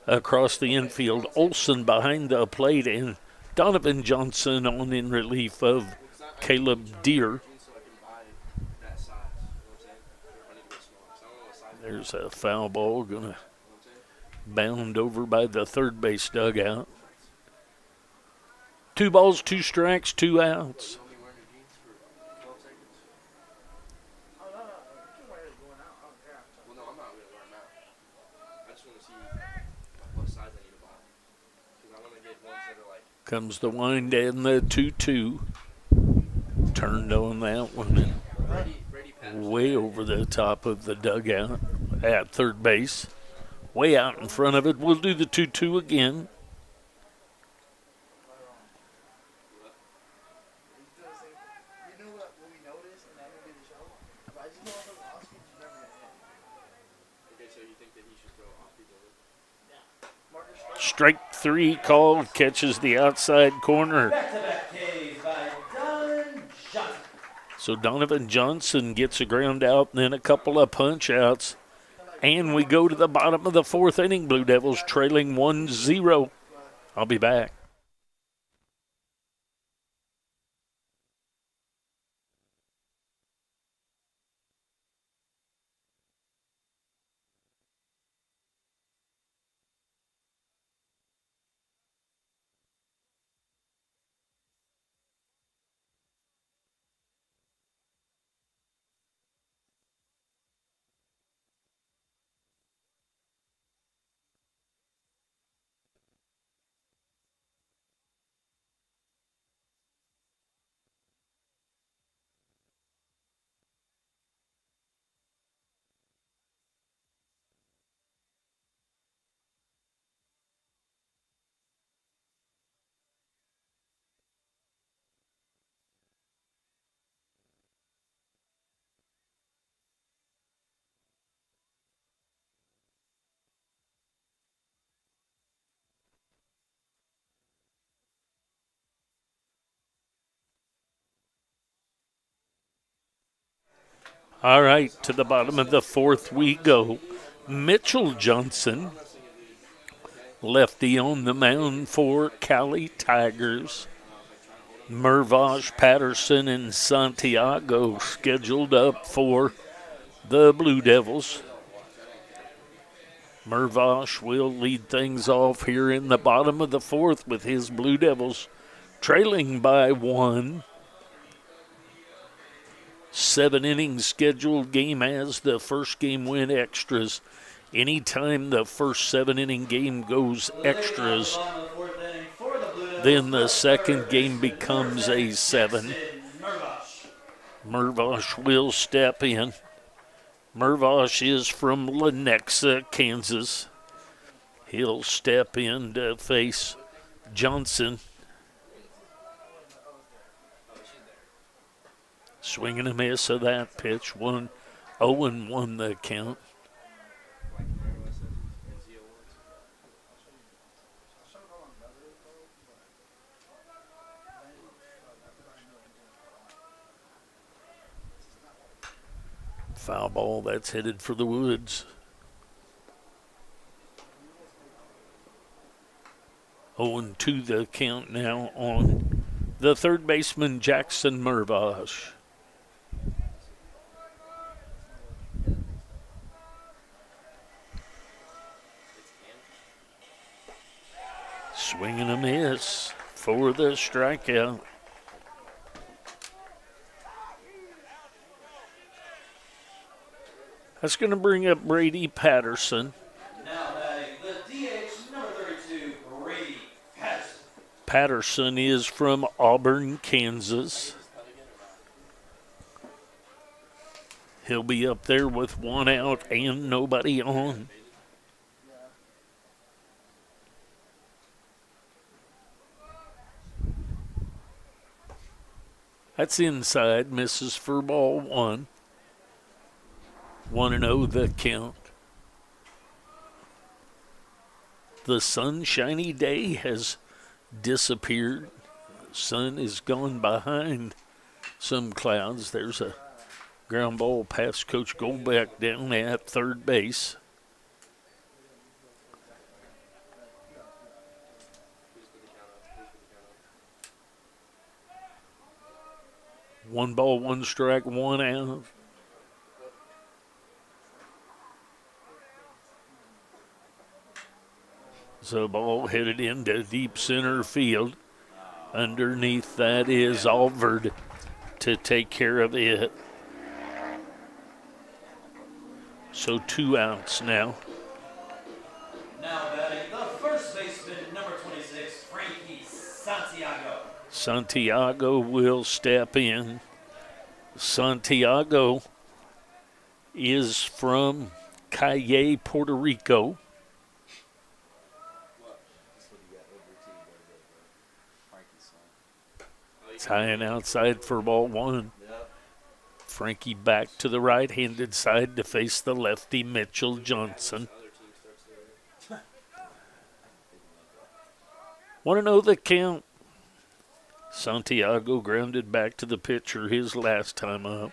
across the infield. Olson behind the plate, and Donovan Johnson on in relief of Caleb Deere. So I can buy that size. You know what I'm saying? I need to get small. So I don't know what size. There's a foul ball going to You know what I'm saying? bound over by the third base dugout. 2 balls, 2 strikes, 2 outs. You only wearing your jeans for 12 seconds. Oh no, you can wear it going out. I don't care. Well, no, I'm not gonna wear them out. I just want to see like, what size I need to buy. Because I want to get ones that are like. Comes the wind and the 2-2. Turned on that one. Brady Patterson. Way over the top of the dugout at third base. Way out in front of it. We'll do the 2-2 again. You know what we noticed in that movie, the show? But I just know those Oscars is never gonna hit. Okay, so you think that he should throw off people? Marcus Strike three called. Catches the outside corner. Back-to-back Ks by Donovan Johnson. So Donovan Johnson gets a ground out and then a couple of punch outs. And we go to the bottom of the fourth inning. Blue Devils trailing 1-0. I'll be back. All right, to the bottom of the fourth we go. Mitchell Johnson, lefty on the mound for Cowley Tigers. Mervosh, Patterson, and Santiago scheduled up for the Blue Devils. Mervosh will lead things off here in the bottom of the fourth with his Blue Devils trailing by 1. 7 innings scheduled game as the first game went extras. Anytime the first 7 inning game goes extras, then the second game becomes a 7. Mervosh will step in. Mervosh is from Lenexa, Kansas. He'll step in to face Johnson. Swing and a miss of that pitch. 1-0-1 the count. Foul ball, that's headed for the woods. 0-2 the count now on the third baseman, Jackson Mervosh. Swing and a miss for the strikeout. That's going to bring up Brady Patterson. Now batting the DH, number 32, Brady Patterson. Patterson is from Auburn, Kansas. He'll be up there with 1 out and nobody on. That's inside, misses for ball 1. 1-0 the count. The sunshiny day has disappeared. Sun is gone behind some clouds. There's a ground ball past Coach Goldbeck down at third base. One ball, one strike, 1 out. So ball headed into deep center field. Underneath that is Alvord to take care of it. So 2 outs now. Now batting the first baseman, number 26, Frankie Santiago. Santiago will step in. Santiago is from Cowley, Puerto Rico. It's high and outside for ball 1. Frankie back to the right-handed side to face the lefty Mitchell Johnson. 1-0 the count. Santiago grounded back to the pitcher his last time up.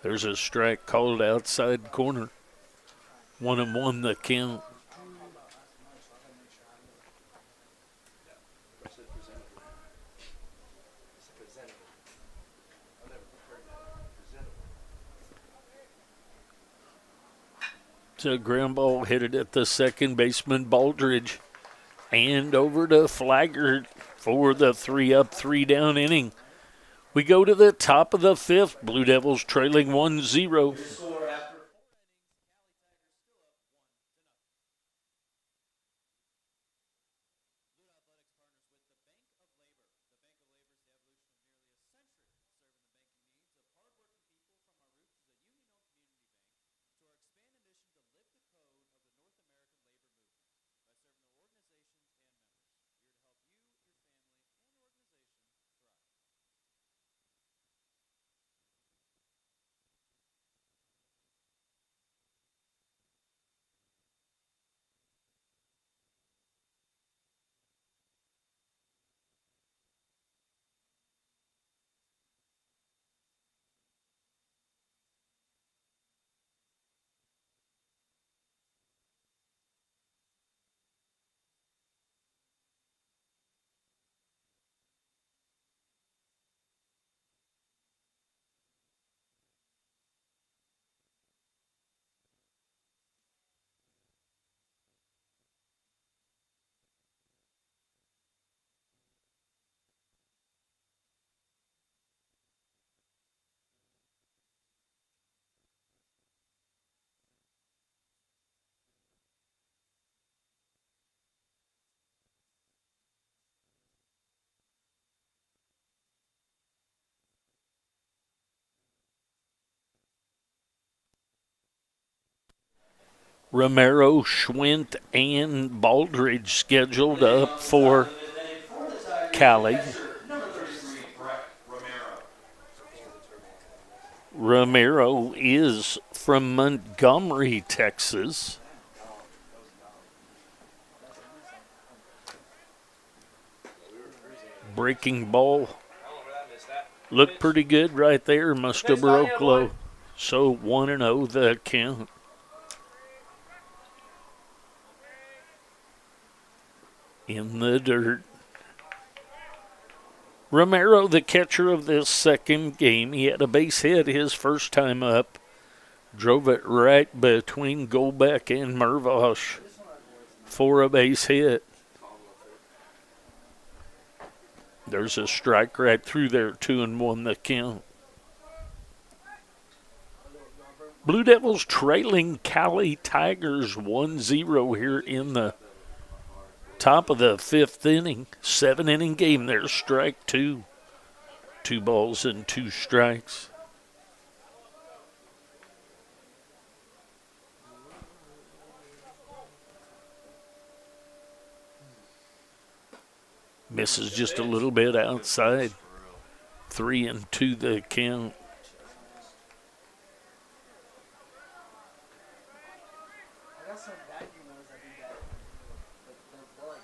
There's a strike called outside corner. 1-1 the count. It's a ground ball headed at the second baseman, Baldridge. And over to Flaggart for the 3-up, 3-down inning. We go to the top of the 5th. Blue Devils trailing 1-0. Score after Romero, Schwint, and Baldridge scheduled up for Cowley. Romero is from Montgomery, Texas. Breaking ball looked pretty good right there. Must have broke low. So 1-0 the count. In the dirt. Romero, the catcher of this second game, he had a base hit his first time up. Drove it right between Golbeck and Mervosh for a base hit. There's a strike right through there, 2-1 the count. Blue Devils trailing Cowley Tigers 1-0 here in the top of the fifth inning. 7-inning game. There's strike two. 2 balls and 2 strikes. Misses just a little bit outside. 3-2 the count. I got some baggy ones that do that. They're like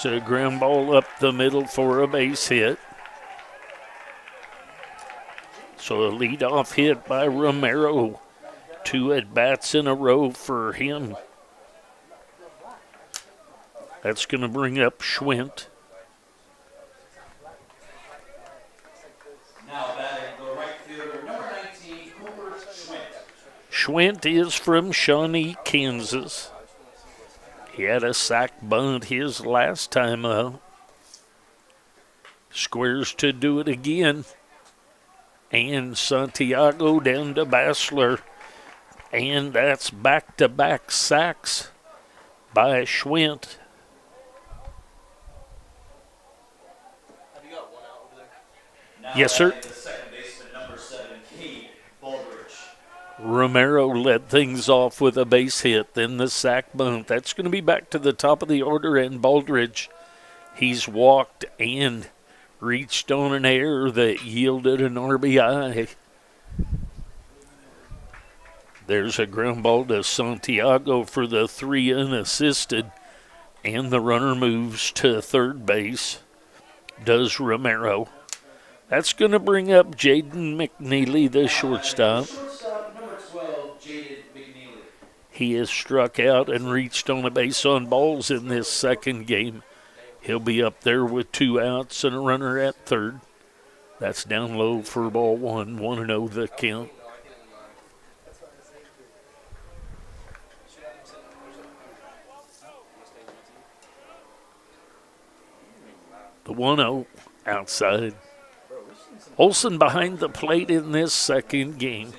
So a ground ball up the middle for a base hit. So a leadoff hit by Romero. 2 at-bats in a row for him. That's going to bring up Schwint. Now batting the right fielder, number 19, Cooper Schwint. Schwint is from Shawnee, Kansas. He had a sac bunt his last time up. Squares to do it again. And Santiago down to Bassler. And that's back-to-back sacks by Schwint. Have you got one out over there? Yes, sir. The second baseman, number 7, Cade Baldridge. Romero led things off with a base hit, then the sac bunt. That's going to be back to the top of the order, and Baldridge, he's walked and reached on an error that yielded an RBI. There's a ground ball to Santiago for the 3 unassisted, and the runner moves to third base, does Romero. That's going to bring up Jaden McNeely, the shortstop. Shortstop, number 12, Jaden McNeely. He has struck out and reached on a base on balls in this second game. He'll be up there with 2 outs and a runner at third. That's down low for ball 1, 1-0 the count. The 1-0 outside. Olsen behind the plate in this second game.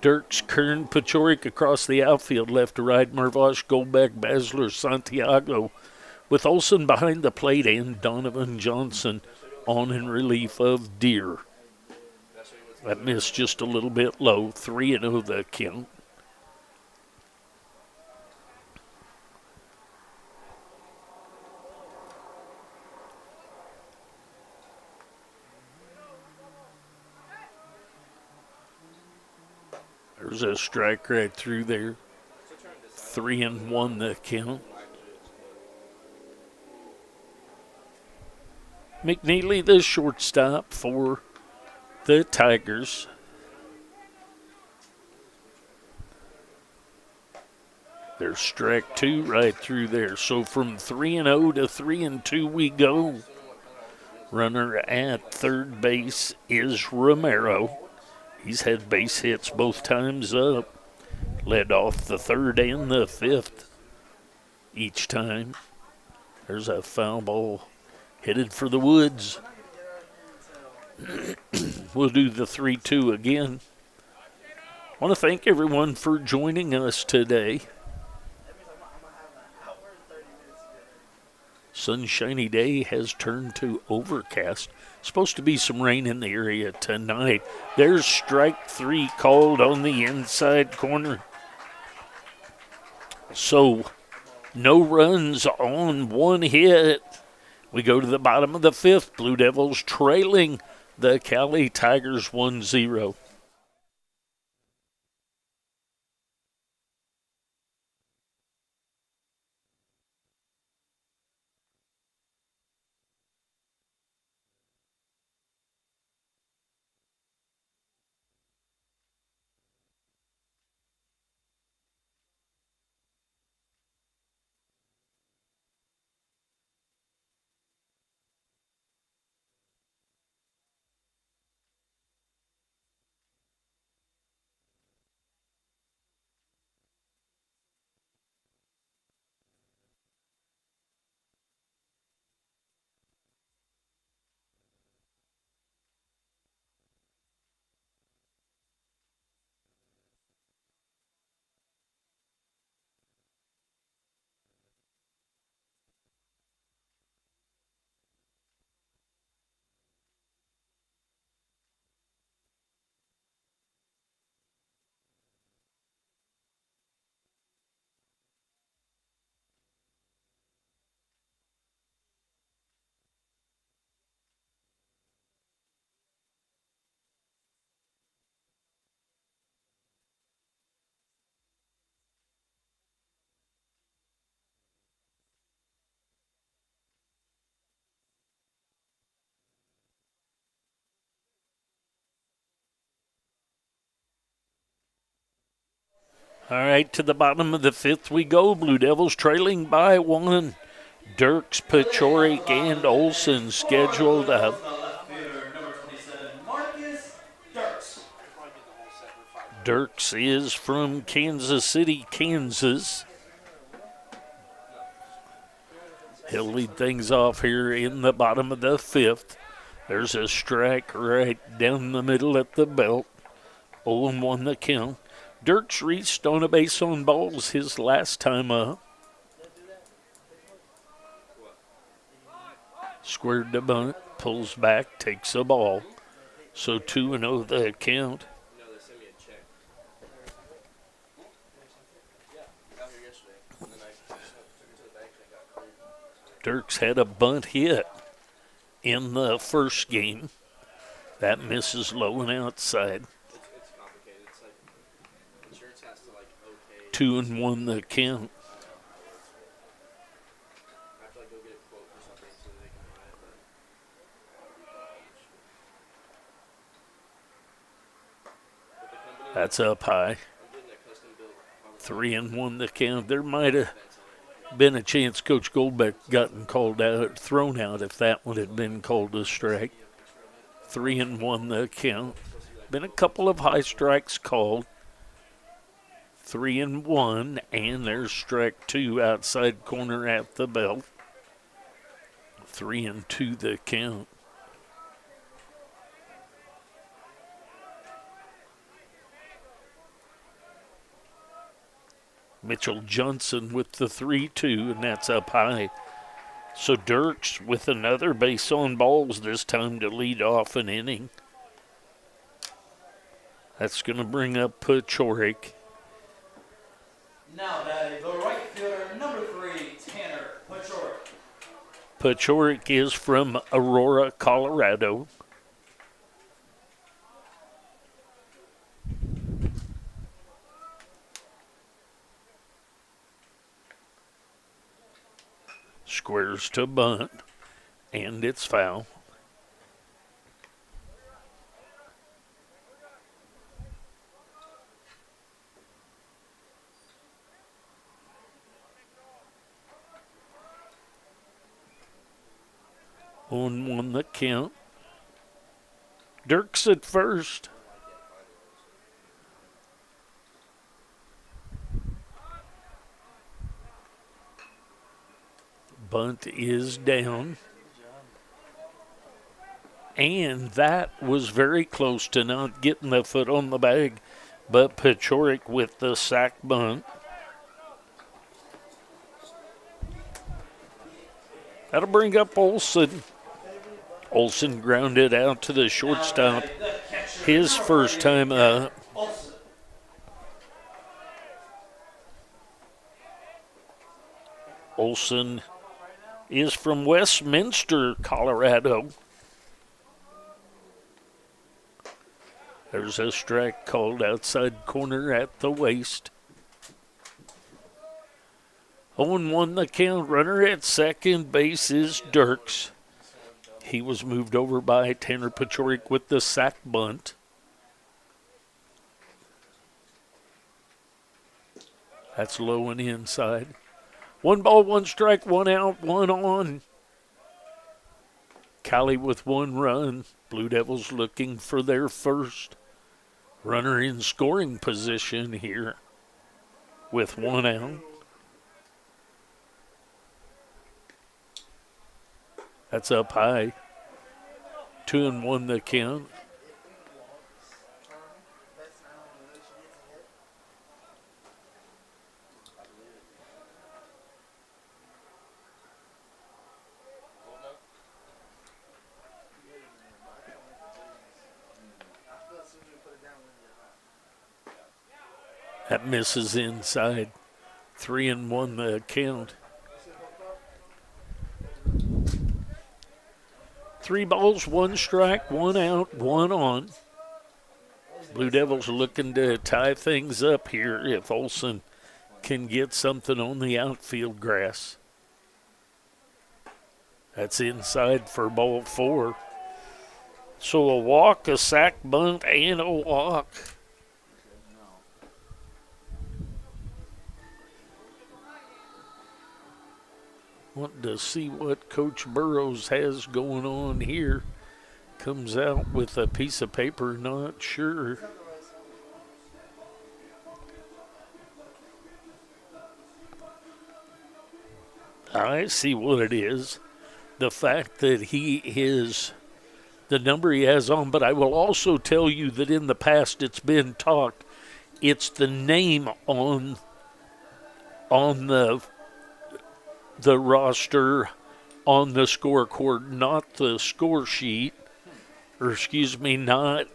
Dirks, Kern, Pachorik across the outfield, left to right, Mervosh, Golbeck, Basler, Santiago. With Olsen behind the plate and Donovan Johnson on in relief of Deere. That missed just a little bit low, 3-0 the count. There's a strike right through there. 3-1 the count. McNeely, the shortstop for the Tigers. There's strike 2 right through there. So from 3-0 to 3-2 we go. Runner at third base is Romero. He's had base hits both times up. Led off the third and the fifth each time. There's a foul ball headed for the woods. We'll do the 3-2 again. I want to thank everyone for joining us today. Sunshiny day has turned to overcast. Supposed to be some rain in the area tonight. There's strike 3 called on the inside corner. So, no runs on 1 hit. We go to the bottom of the 5th. Blue Devils trailing the Cowley Tigers 1-0. All right, to the bottom of the 5th we go. Blue Devils trailing by 1. Dirks, Pachorik, and Olson scheduled up. Dirks is from Kansas City, Kansas. He'll lead things off here in the bottom of the 5th. There's a strike right down the middle at the belt. 0-1 the count. Dirks reached on a base on balls his last time up. Squared the bunt, pulls back, takes a ball. So 2-0 the count. Dirks had a bunt hit in the first game. That misses low and outside. It's complicated. It's like insurance has to okay. 2-1 the count. I have to go get a quote for something so they can buy it. That's up high. 3-1 the count. There might have been a chance Coach Goldbeck gotten called out, thrown out if that one had been called a strike. 3-1 the count. Been a couple of high strikes called. 3-1, and there's strike 2 outside corner at the belt. 3-2 the count. Mitchell Johnson with the 3-2, and that's up high. So Dirks with another base on balls, this time to lead off an inning. That's going to bring up Pachorik. Now batting the right fielder, number 3, Tanner Pachorik. Pachorik is from Aurora, Colorado. Squares to bunt, and it's foul. On 1 the count. Dirks at first. Bunt is down. And that was very close to not getting the foot on the bag. But Pachorik with the sack bunt. That'll bring up Olson. Olson grounded out to the shortstop. His first time up. Olson is from Westminster, Colorado. There's a strike called outside corner at the waist. 0-1 the count. Runner at second base is Dirks. He was moved over by Tanner Pachorik with the sac bunt. That's low and inside. 1 ball, 1 strike, 1 out, 1 on. Cowley with 1 run. Blue Devils looking for their first. Runner in scoring position here with 1 out. That's up high. 2-1 the count. That misses inside. 3-1 the count. 3 balls, 1 strike, 1 out, 1 on. Blue Devils looking to tie things up here if Olson can get something on the outfield grass. That's inside for ball 4. So a walk, a sac bunt, and a walk. Wanting to see what Coach Burrows has going on here. Comes out with a piece of paper, not sure. I see what it is. The fact that he is the number he has on, but I will also tell you that in the past it's been talked. It's the name on the roster on the scoreboard, not the score sheet, or excuse me, not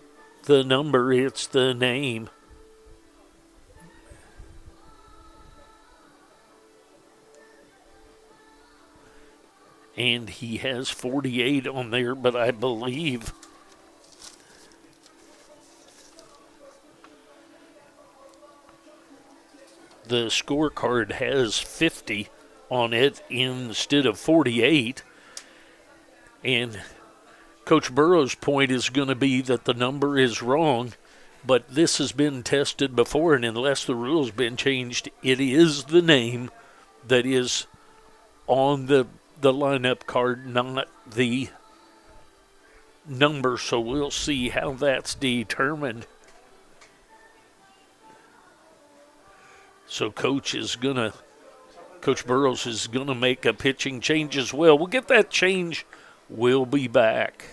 the number, it's the name. And he has 48 on there, but I believe the scorecard has 50 on it instead of 48. And Coach Burrow's point is going to be that the number is wrong, but this has been tested before, and unless the rule's been changed, it is the name that is on the lineup card, not the number. So we'll see how that's determined. So Coach Burrows is going to make a pitching change as well. We'll get that change. We'll be back.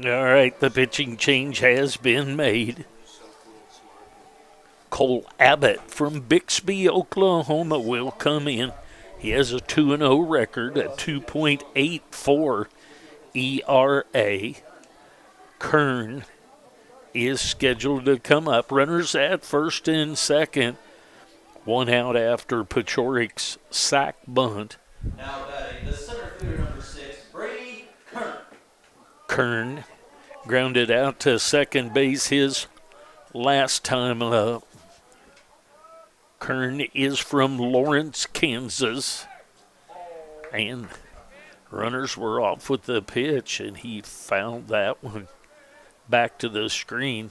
All right, the pitching change has been made. Cole Abbott from Bixby, Oklahoma will come in. He has a 2-0 record, a 2.84 ERA. Kern is scheduled to come up. Runners at first and second. One out after Pachorik's sac bunt. Now batting the center fielder number 6, Brady Kern. Kern grounded out to second base his last time up. Kern is from Lawrence, Kansas. And runners were off with the pitch, and he fouled that one back to the screen.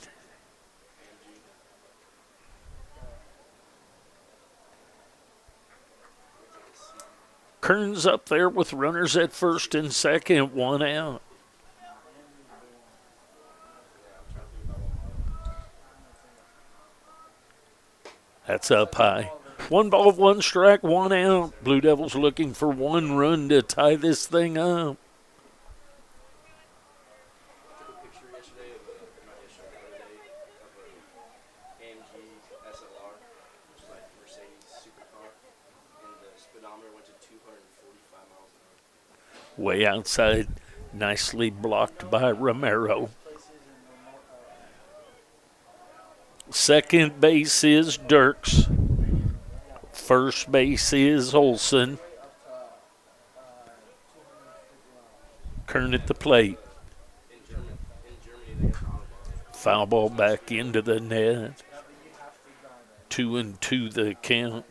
Kern's up there with runners at first and second, one out. That's up high. 1 ball, 1 strike, 1 out. Blue Devils looking for 1 run to tie this thing up. Took a picture yesterday of not yesterday, the other day, of a AMG SLR, which is like Mercedes supercar, and the speedometer went to 245 miles an hour. Way outside, nicely blocked by Romero. Second base is Dirks. First base is Olson. Kern at the plate. In Germany, they got Foul ball back into the net. 2-2 the count.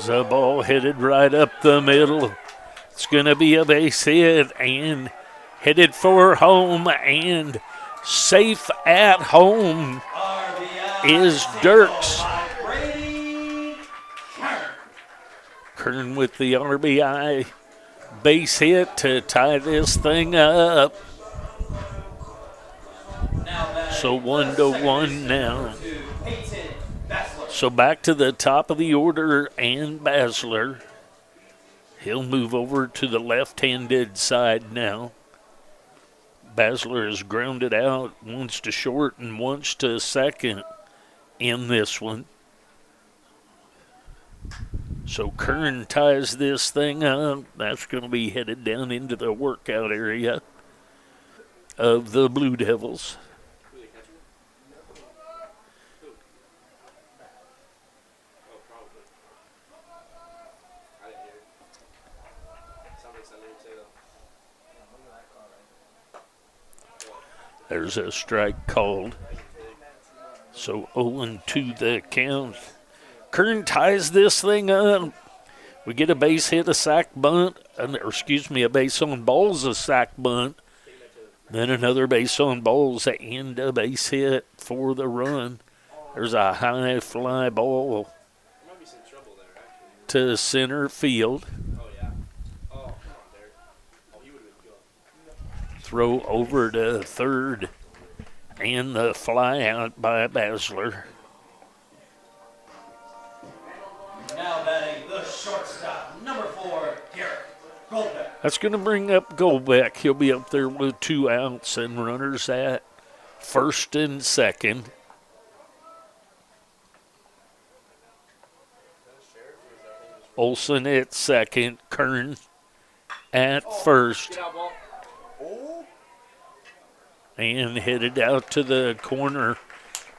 The ball headed right up the middle. It's going to be a base hit and headed for home, and safe at home is Dirks. Kern with the RBI base hit to tie this thing up. So 1-1 now. So back to the top of the order, and Basler. He'll move over to the left-handed side now. Basler is grounded out once to short and once to second in this one. So Kern ties this thing up. That's going to be headed down into the workout area of the Blue Devils. There's a strike called. So 0-2 the count. Kern ties this thing up. We get a base hit, a sac bunt, a base on balls, a sac bunt. Then another base on balls and a base hit for the run. There's a high fly ball to center field. Throw over to third, and the fly out by Basler. Now batting the shortstop, number 4, Garrett Goldbeck. That's going to bring up Goldbeck. He'll be up there with 2 outs and runners at first and second. Olson at second, Kern at first. And headed out to the corner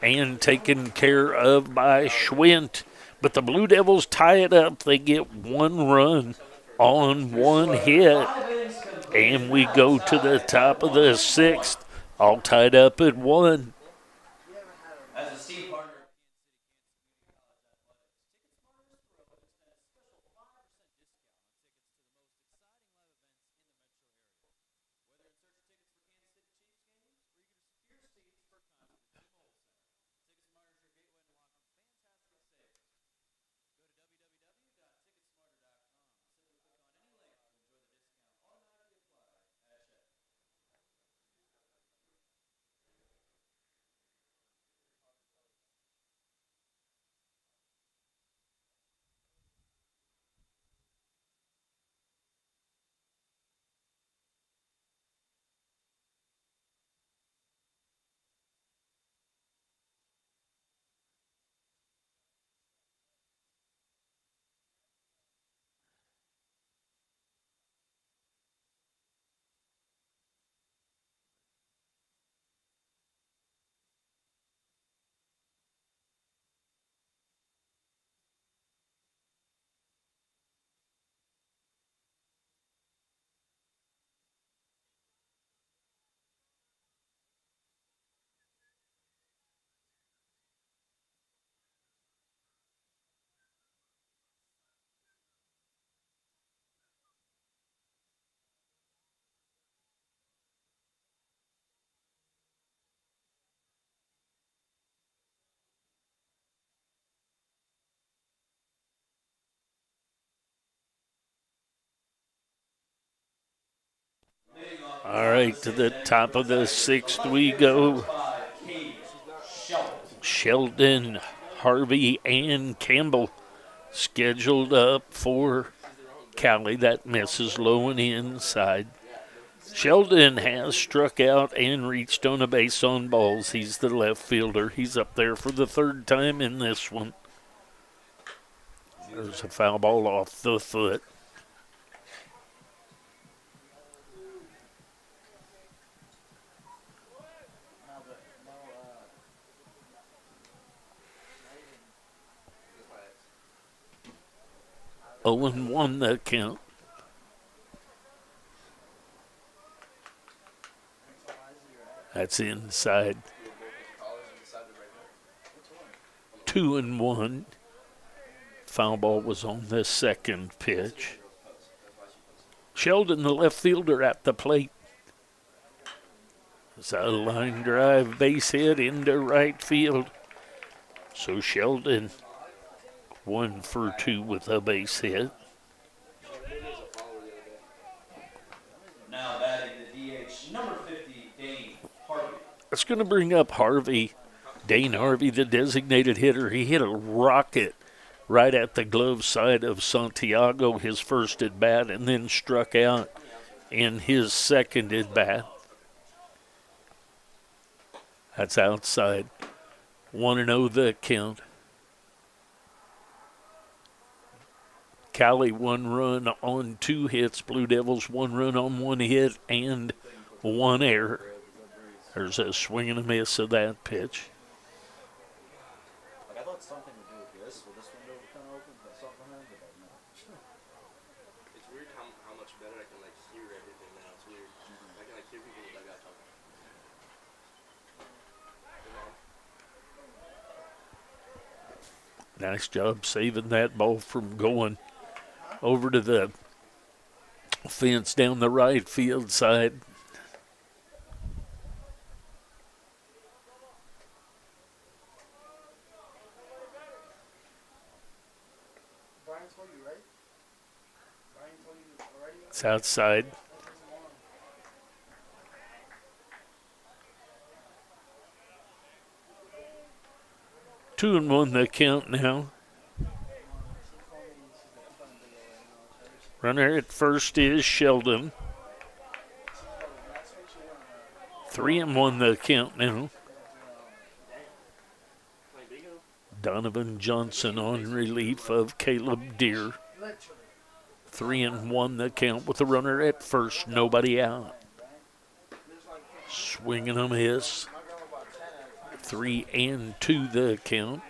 and taken care of by Schwint. But the Blue Devils tie it up. They get 1 run on 1 hit. And we go to the top of the 6th, all tied up at 1. As a team partner. All right, to the top of the sixth we go. Sheldon, Harvey, and Campbell scheduled up for Cowley. That misses low and inside. Sheldon has struck out and reached on a base on balls. He's the left fielder. He's up there for the third time in this one. There's a foul ball off the foot. No, but no, 0-1 the count. That's inside. 2-1. Foul ball was on the second pitch. Sheldon, the left fielder, at the plate. It's a line drive base hit into right field. So Sheldon 1 for 2 with a base hit. Now batting the DH, number 50, Dane Harvey. That's going to bring up Harvey. Dane Harvey, the designated hitter. He hit a rocket right at the glove side of Santiago, his first at bat, and then struck out in his second at bat. That's outside. 1-0 the count. Cowley 1 run on 2 hits. Blue Devils 1 run on 1 hit and 1 error. There's a swing and a miss of that pitch. Like, I thought something to do with this. Will this window kind of open? But something behind it? But no. It's weird how much better I can like hear everything now. It's weird. I can like hear people in the dugout talking. Nice job saving that ball from going over to the fence down the right field side. Brian told you, right? Brian told you already? It's outside. Two and one the count now. Runner at first is Sheldon. 3-1 the count now. Donovan Johnson on relief of Caleb Deere. 3-1 the count with the runner at first, nobody out. Swing and a miss. 3-2 the count.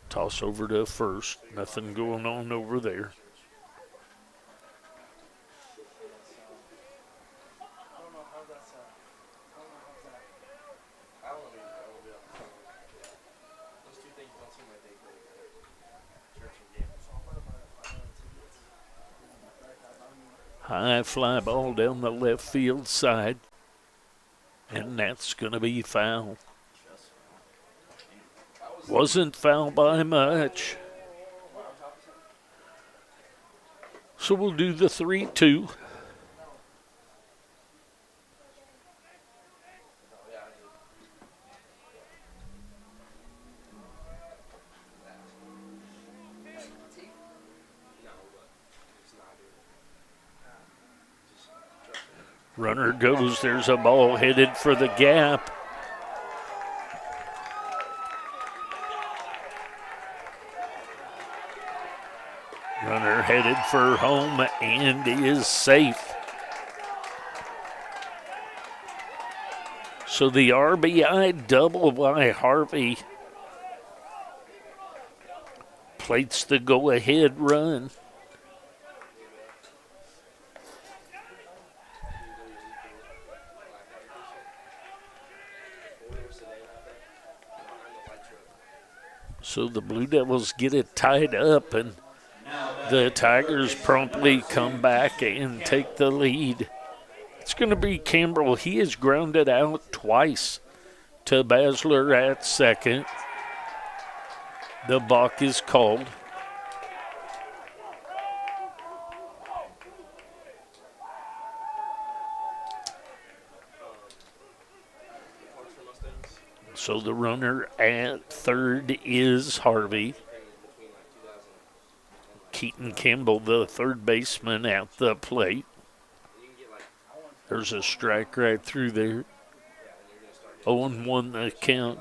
Toss over to first. Nothing going on over there. High fly ball down the left field side. And that's going to be foul. Wasn't foul by much. So we'll do the 3-2. Runner goes. There's a ball headed for the gap. Runner headed for home and is safe. So the RBI double by Harvey plates the go-ahead run. So the Blue Devils get it tied up, and the Tigers promptly come back and take the lead. It's going to be Campbell. He has grounded out twice to Basler at second. The balk is called. So the runner at third is Harvey. Keaton Campbell, the third baseman, at the plate. There's a strike right through there. 0-1 the count.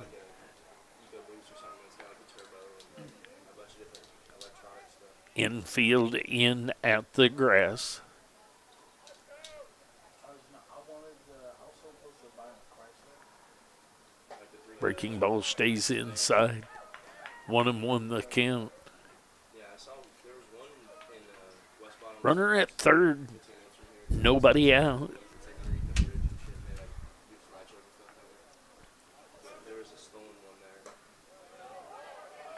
Infield in at the grass. Breaking ball stays inside. 1-1 the count. Runner at third. Nobody out.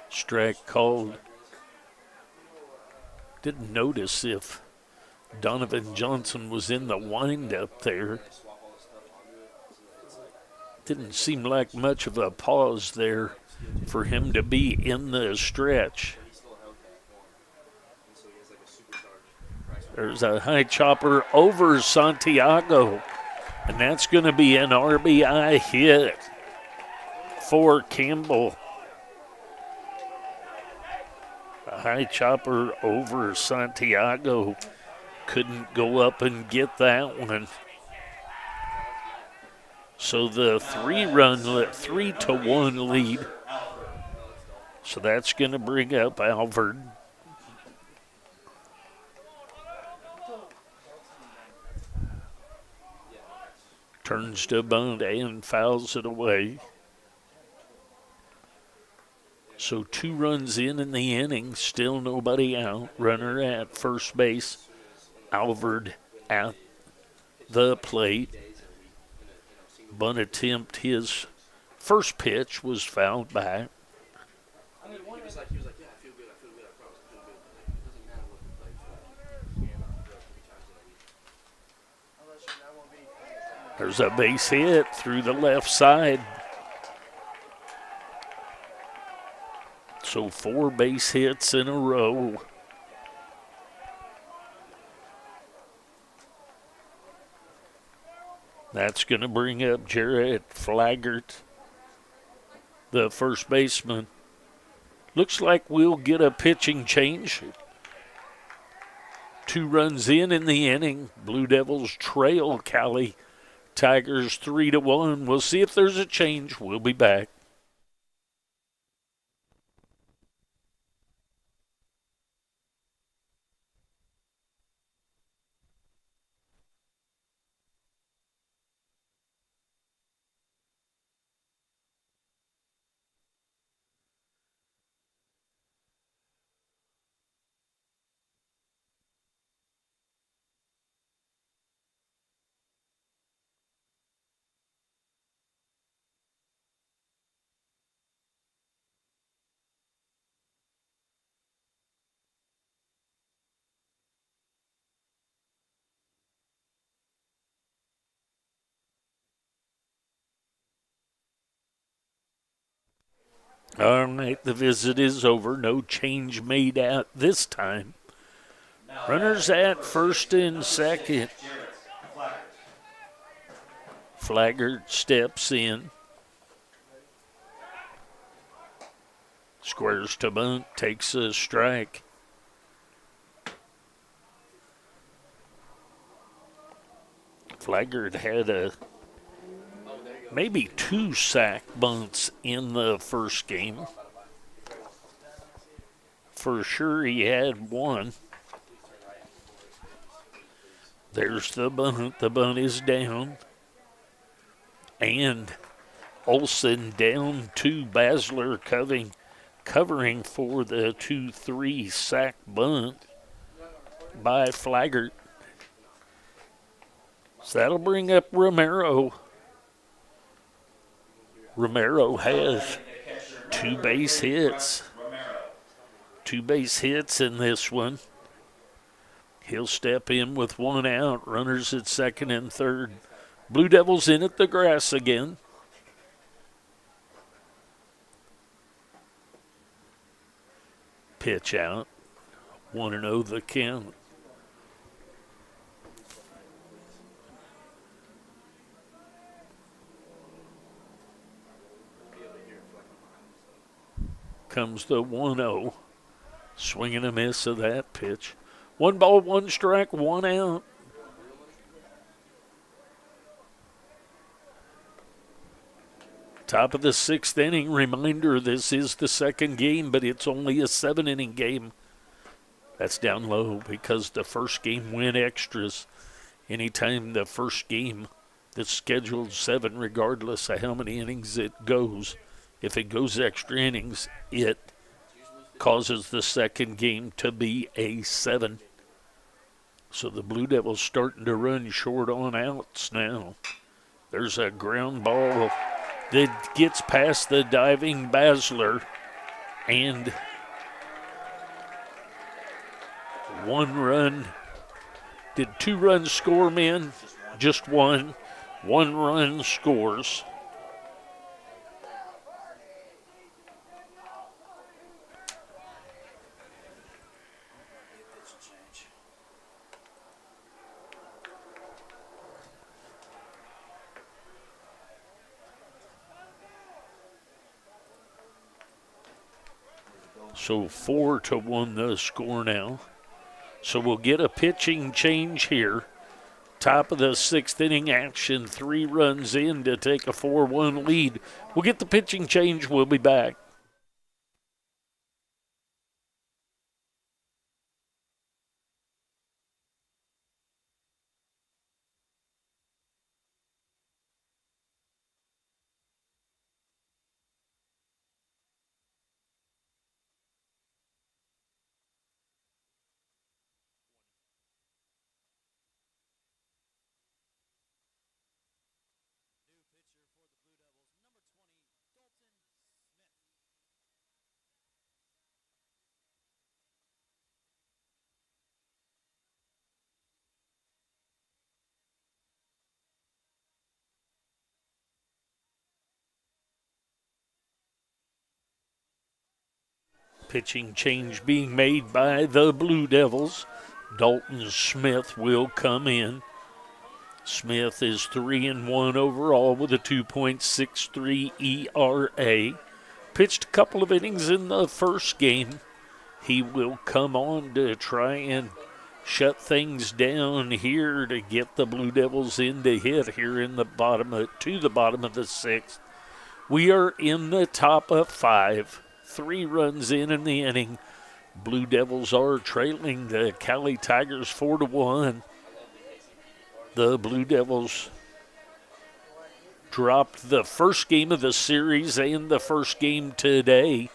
Strike called. Didn't notice if Donovan Johnson was in the windup there. Didn't seem like much of a pause there for him to be in the stretch. There's a high chopper over Santiago, and that's going to be an RBI hit for Campbell. A high chopper over Santiago. Couldn't go up and get that one. So the 3-1 lead. So that's going to bring up Alford. Turns to bunt and fouls it away. So 2 runs in the inning, still nobody out. Runner at first base, Alford at the plate. Bunt attempt, his first pitch was fouled back. He was like, yeah, I feel good, I promise, I feel good. It doesn't matter what we play for. There's a base hit through the left side. So 4 base hits in a row. That's going to bring up Jarrett Flaggart, the first baseman. Looks like we'll get a pitching change. 2 runs in the inning. Blue Devils trail Cowley Tigers 3-1. We'll see if there's a change. We'll be back. All right, the visit is over. No change made at this time. Runners at first and second. Flaggart steps in. Squares to bunt, takes a strike. Flaggart had maybe 2 sack bunts in the first game. For sure he had 1. There's the bunt. The bunt is down. And Olsen down to Basler covering for the 2-3 sack bunt by Flaggart. So that'll bring up Romero. Romero has 2 base hits. 2 base hits in this one. He'll step in with 1 out. Runners at second and third. Blue Devils in at the grass again. Pitch out. 1-0 the count. Comes the 1-0. Swing and a miss of that pitch. 1 ball, 1 strike, 1 out. Top of the 6th inning. Reminder, this is the second game, but it's only a 7-inning game. That's down low because the first game went extras. Anytime the first game that's scheduled 7, regardless of how many innings it goes, if it goes extra innings, it causes the second game to be a 7. So the Blue Devils starting to run short on outs now. There's a ground ball that gets past the diving Basler, and 1 run. Did 2 runs score, men? Just 1. 1 run scores. So 4-1 the score now. So we'll get a pitching change here. Top of the 6th inning action, 3 runs in to take a 4-1 lead. We'll get the pitching change. We'll be back. Pitching change being made by the Blue Devils. Dalton Smith will come in. Smith is 3-1 overall with a 2.63 ERA. Pitched a couple of innings in the first game. He will come on to try and shut things down here to get the Blue Devils in to hit here in the bottom of the 6th. We are in the top of 5. 3 runs in the inning. Blue Devils are trailing the Cowley Tigers 4-1. The Blue Devils dropped the first game of the series and the first game today.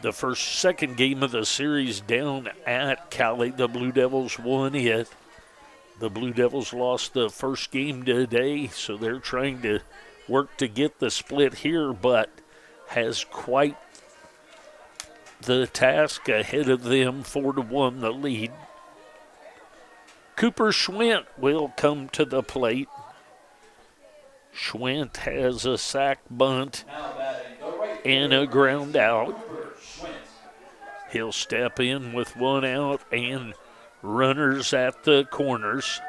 The second game of the series down at Cowley. The Blue Devils won it. The Blue Devils lost the first game today, so they're trying to work to get the split here, but has quite the task ahead of them. 4-1 the lead. Cooper Schwint will come to the plate. Schwint has a sac bunt and a ground out. He'll step in with 1 out and runners at the corners.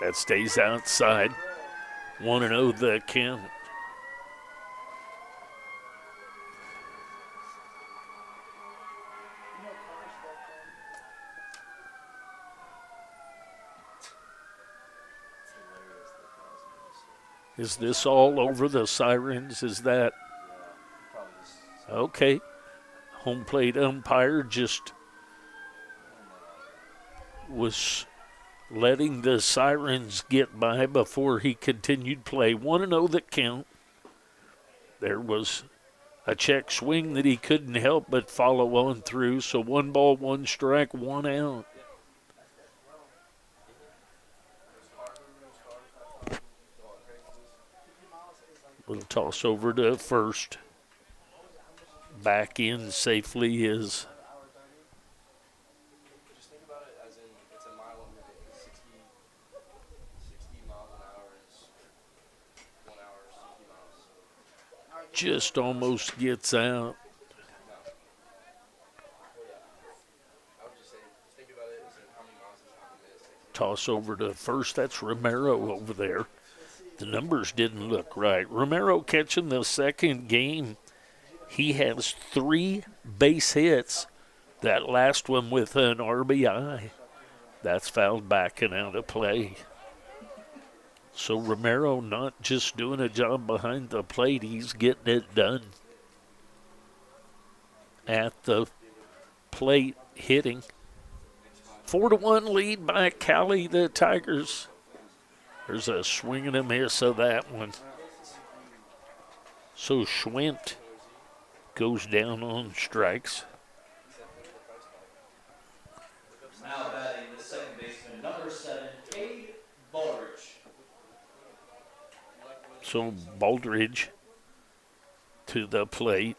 That stays outside. 1-0 the count. Is this all over the sirens? Is that okay? Home plate umpire just was letting the sirens get by before he continued play. 1-0 the count. There was a check swing that he couldn't help but follow on through. So 1 ball, 1 strike, 1 out. Little toss over to first. Back in safely is Just think about it as in it's a mile a minute. 60 miles an hour is 1 hour, 60 miles. So just almost gets out. Toss over to first. That's Romero over there. The numbers didn't look right. Romero catching the second game. He has 3 base hits. That last one with an RBI. That's fouled back and out of play. So Romero not just doing a job behind the plate, he's getting it done at the plate hitting. 4-1 lead by Cowley, the Tigers. There's a swing and a miss of that one. So Schwint goes down on strikes. Now batting the second baseman, number 7, Cade Baldridge. So Baldridge to the plate.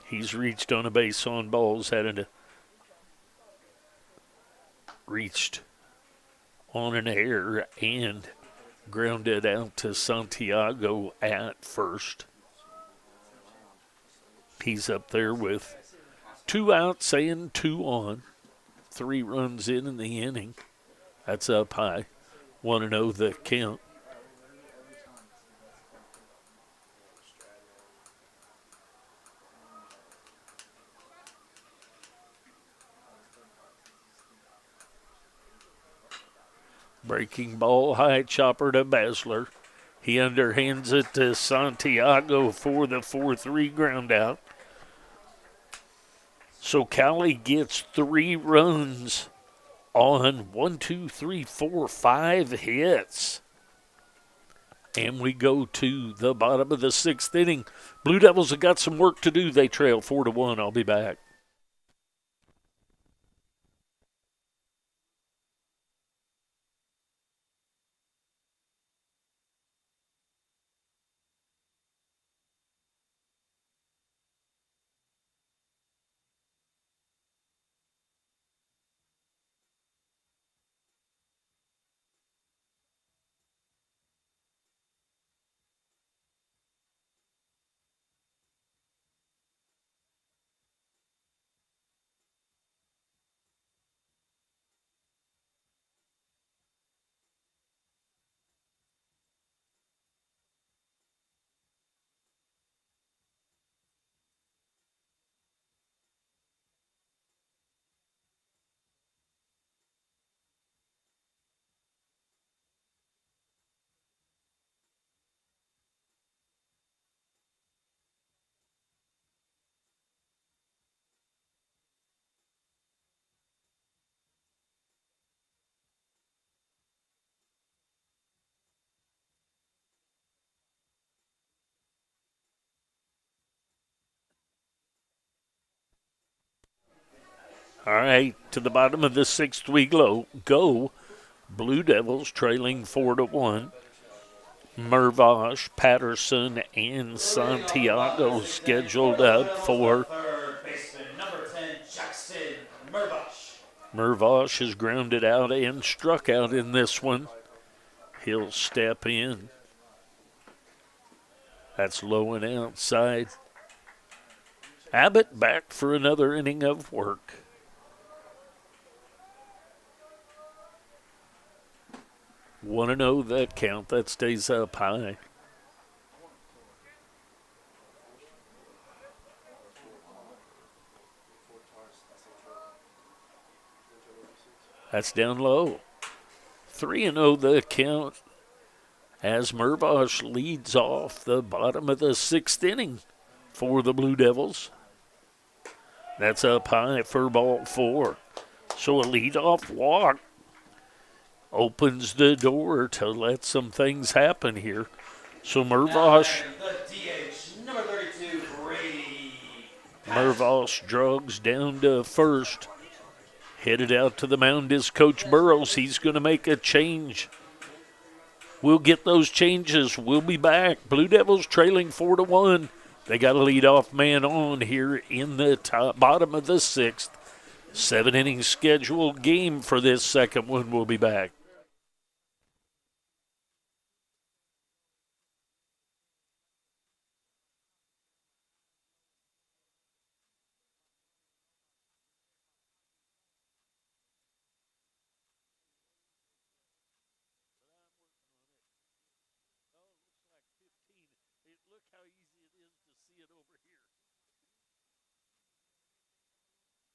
He's reached on a base on balls, reached on an error and grounded out to Santiago at first. He's up there with 2 outs and 2 on. 3 runs in the inning. That's up high. 1-0 the count. Breaking ball, high chopper to Basler. He underhands it to Santiago for the 4-3 ground out. So Cowley gets 3 runs on 5 hits. And we go to the bottom of the 6th inning. Blue Devils have got some work to do. They trail 4-1. I'll be back. All right, to the bottom of the 6th we go. Blue Devils trailing 4-1. Mervosh, Patterson, and Santiago scheduled up for. Third baseman, number 10, Jackson Mervosh. Mervosh is grounded out and struck out in this one. He'll step in. That's low and outside. Abbott back for another inning of work. Want to know that count. That stays up high. That's down low. 3-0 the count as Mervosh leads off the bottom of the 6th inning for the Blue Devils. That's up high for ball 4. So a leadoff walk opens the door to let some things happen here. So Mervosh. The DH, number 32, Brady. Mervosh drugs down to first. Headed out to the mound is Coach Burrows. He's going to make a change. We'll get those changes. We'll be back. Blue Devils trailing 4-1. They got a leadoff man on here in the bottom of the 6th. 7-inning scheduled game for this second one. We'll be back. sit over here. Now pitching for the Tigers, number 15, Alex Conover.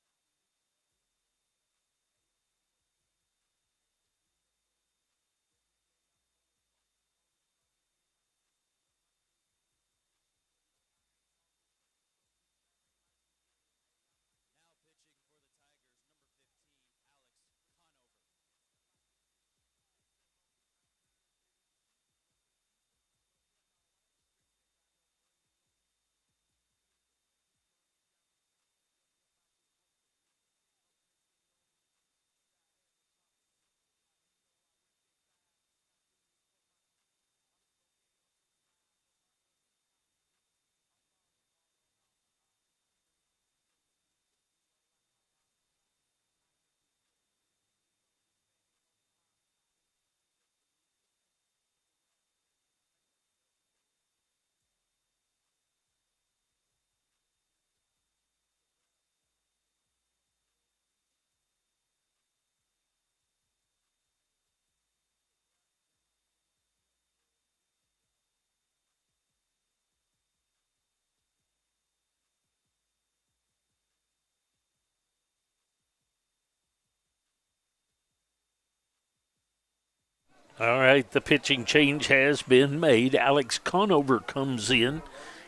All right, the pitching change has been made. Alex Conover comes in.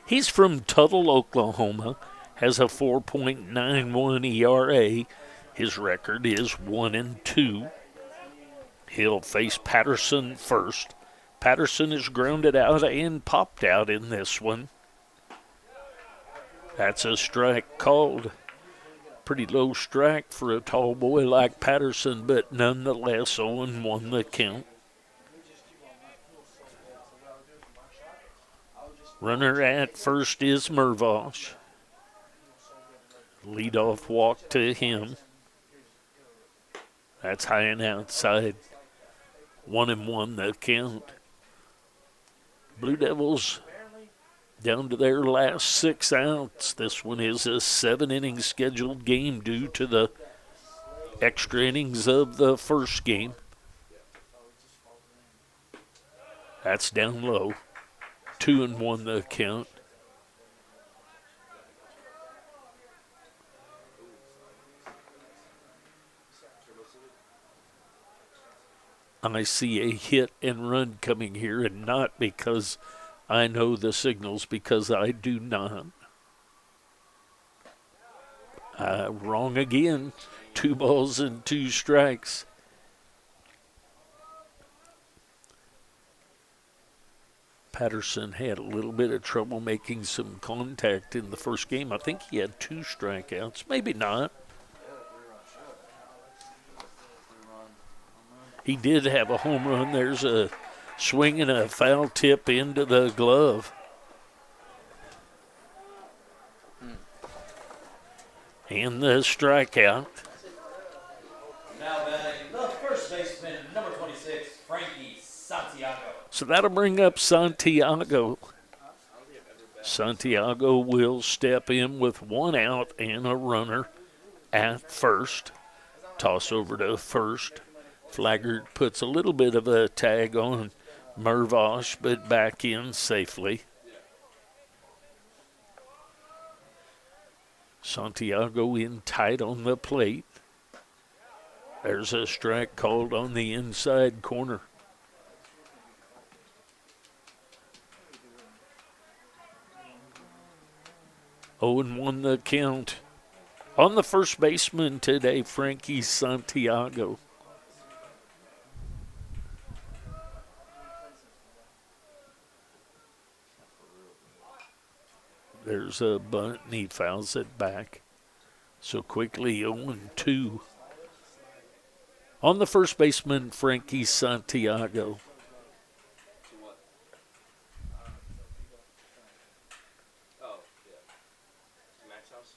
He's from Tuttle, Oklahoma, has a 4.91 ERA. His record is 1-2. He'll face Patterson first. Patterson is grounded out and popped out in this one. That's a strike called. Pretty low strike for a tall boy like Patterson, but nonetheless 0-1 the count. Runner at first is Mervosh. Leadoff walk to him. That's high and outside. 1-1 the count. Blue Devils down to their last 6 outs. This one is a 7-inning scheduled game due to the extra innings of the first game. That's down low. 2-1 the count. I see a hit and run coming here, and not because I know the signals, because I do not. Wrong again. 2 balls and 2 strikes. Patterson had a little bit of trouble making some contact in the first game. I think he had 2 strikeouts. Maybe not. He did have a home run. There's a swing and a foul tip into the glove. And the strikeout. Now batting the first baseman, number 26, Frankie Santiago. So that'll bring up Santiago. Santiago will step in with 1 out and a runner at first. Toss over to first. Flaggart puts a little bit of a tag on Mervosh, but back in safely. Santiago in tight on the plate. There's a strike called on the inside corner. Oh, and 1 the count. On the first baseman today, Frankie Santiago. There's a bunt, and he fouls it back. So quickly 0-2. On the first baseman, Frankie Santiago. Oh, yeah. Max House?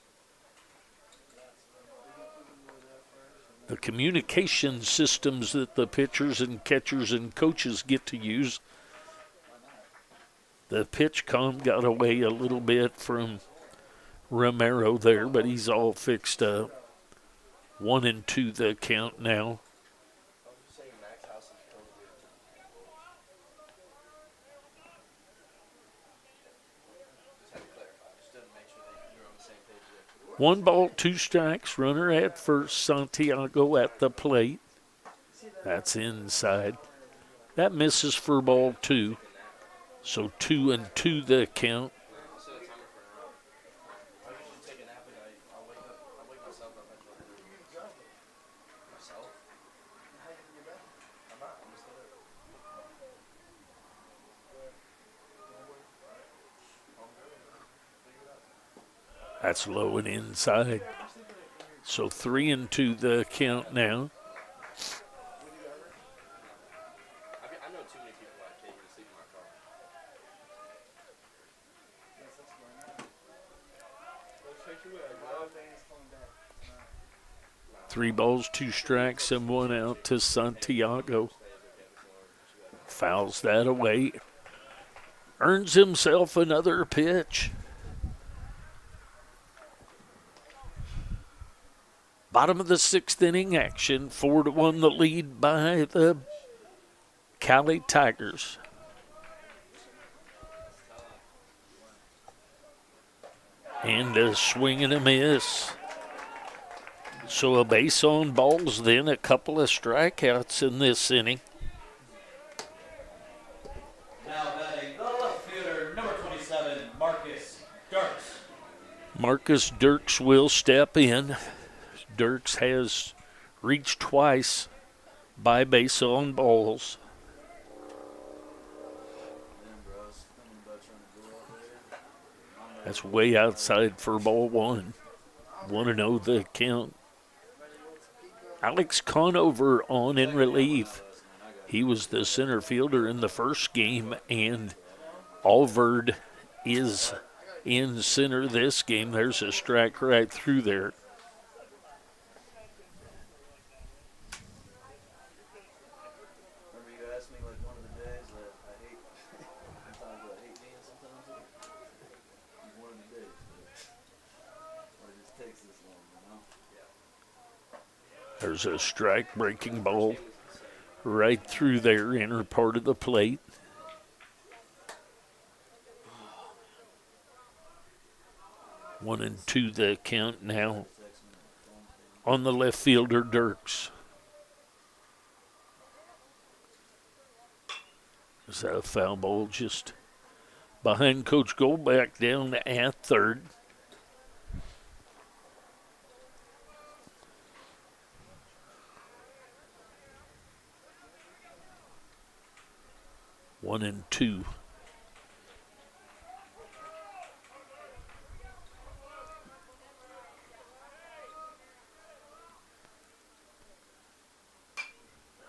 The communication systems that the pitchers and catchers and coaches get to use. The pitch com got away a little bit from Romero there, but he's all fixed up. 1-2 the count now. Saying Max House is probably good. Just had to clarify. 1 ball, 2 strikes. Runner at first. Santiago at the plate. That's inside. That misses for ball 2. So 2-2 the count. I'll set a timer for an hour. I usually take a nap at night. I'll wake myself up at 12. Myself? How you get back? I'm not. I'm still there. That's low and inside. So 3-2 the count now. I know too many people I can't even sleep in my car. Yes, that's why not. Let's take you in, My old thing is coming back. 3 balls, 2 strikes, and 1 out to Santiago. Fouls that away. Earns himself another pitch. Bottom of the 6th inning action. 4-1 the lead by the Cowley Tigers. And a swing and a miss. So a base on balls, then a couple of strikeouts in this inning. Now batting the left fielder, number 27, Marcus Dirks. Marcus Dirks will step in. Dirks has reached twice by base on balls. That's way outside for ball 1. 1-0 the count. Alex Conover on in relief. He was the center fielder in the first game, and Alvord is in center this game. There's a strike right through there. Remember you asked me like one of the days that I hate, sometimes I hate being sometimes. One of the days. Or it just takes this long, you know? There's a strike breaking ball right through there, inner part of the plate. One and two the count now on the left fielder, Dirks. Is that a foul ball just behind Coach Goldback down at third? One and two.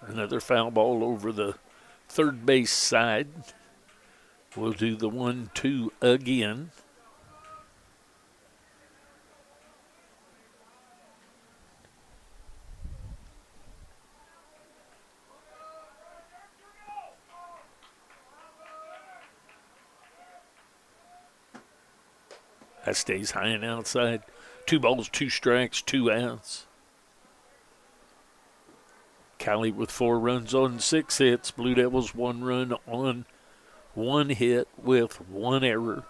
Another foul ball over the third base side. We'll do the 1-2 again. That stays high and outside. 2 balls, 2 strikes, 2 outs. Cowley with 4 runs on 6 hits. Blue Devils 1 run on 1 hit with 1 error.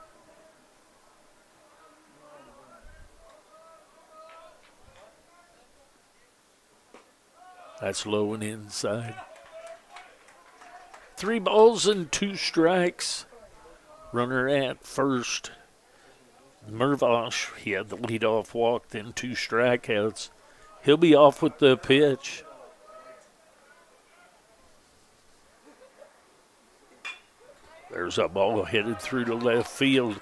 That's low and inside. 3 balls and 2 strikes. Runner at first. Mervosh, he had the leadoff walk, then 2 strikeouts. He'll be off with the pitch. There's a ball headed through to left field.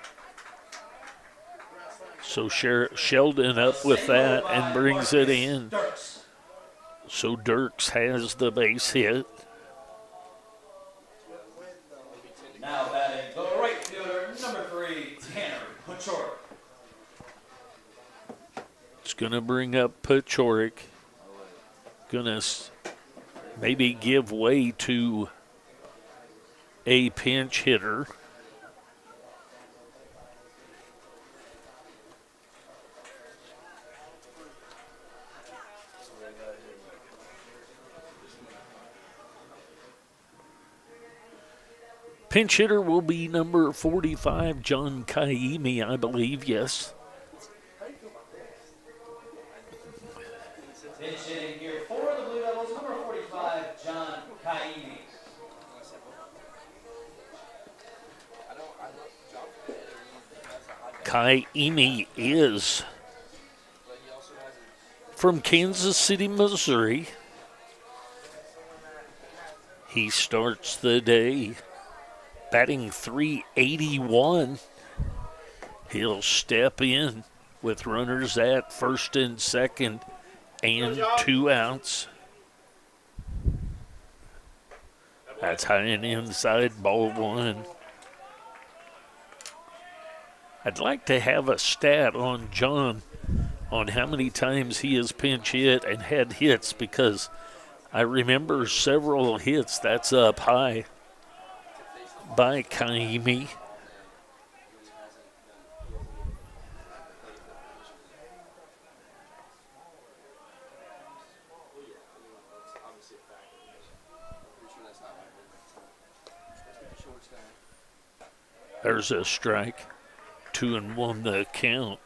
So Sheldon up with that and brings it in. So Dirks has the base hit. Now batting the right fielder, number 3, Tanner Pachorik. It's going to bring up Pachorik. Going to maybe give way to a pinch hitter. Pinch hitter will be number 45, John Kaimi, I believe, yes. Pinch hitting here for the Blue Devils, number 45, John Cowley. Kaimi is from Kansas City, Missouri. He starts the day batting .381. He'll step in with runners at first and second and 2 outs. That's high and inside, ball 1. I'd like to have a stat on John on how many times he has pinch hit and had hits, because I remember several hits that's up high by Kaimi. There's a strike. 2-1 the count.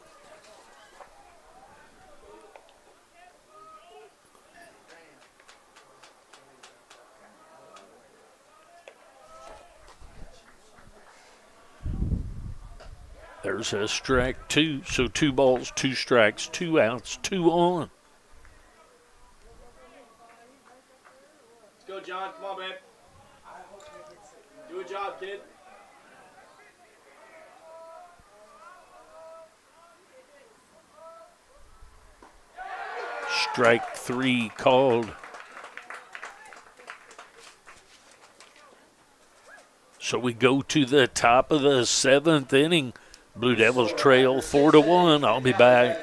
There's a strike, 2. So 2 balls, 2 strikes, 2 outs, 2 on. Let's go, John. Come on, babe. Do a job, kid. Strike 3 called. So we go to the top of the 7th inning. Blue Devils trail 4-1. I'll be back.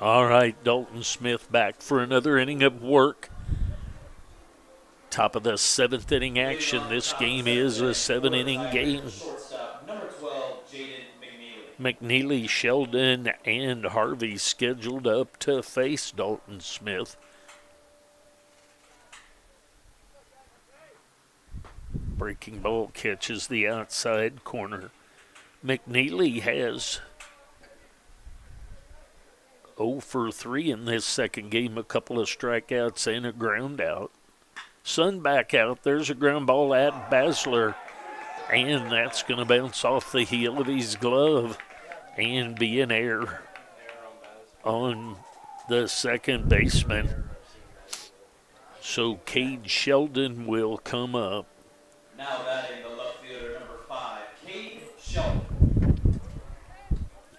All right, Dalton Smith back for another inning of work. Top of the 7th inning action. This game is a 7-inning game. Shortstop, number 12, Jaden McNeely, Sheldon, and Harvey scheduled up to face Dalton Smith. Breaking ball catches the outside corner. McNeely has 0 for 3 in this second game, a couple of strikeouts and a ground out. Sun back out. There's a ground ball at Basler, and that's going to bounce off the heel of his glove and be an error on the second baseman. So Cade Sheldon will come up. Now batting the left fielder, number 5, Cade Sheldon.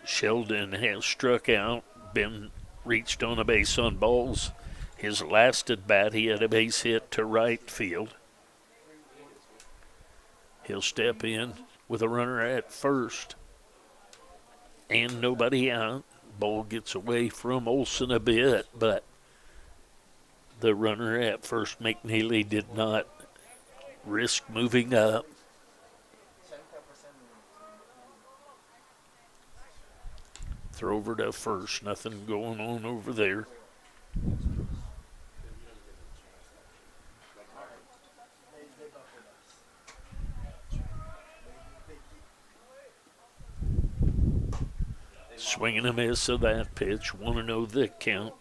Sheldon has struck out, been reached on a base on balls. His last at bat, he had a base hit to right field. He'll step in with a runner at first and nobody out. Ball gets away from Olsen a bit, but the runner at first, McNeely, did not risk moving up. Throw over to first. Nothing going on over there. They buckled us. Swinging a miss of that pitch. 1-0 the count.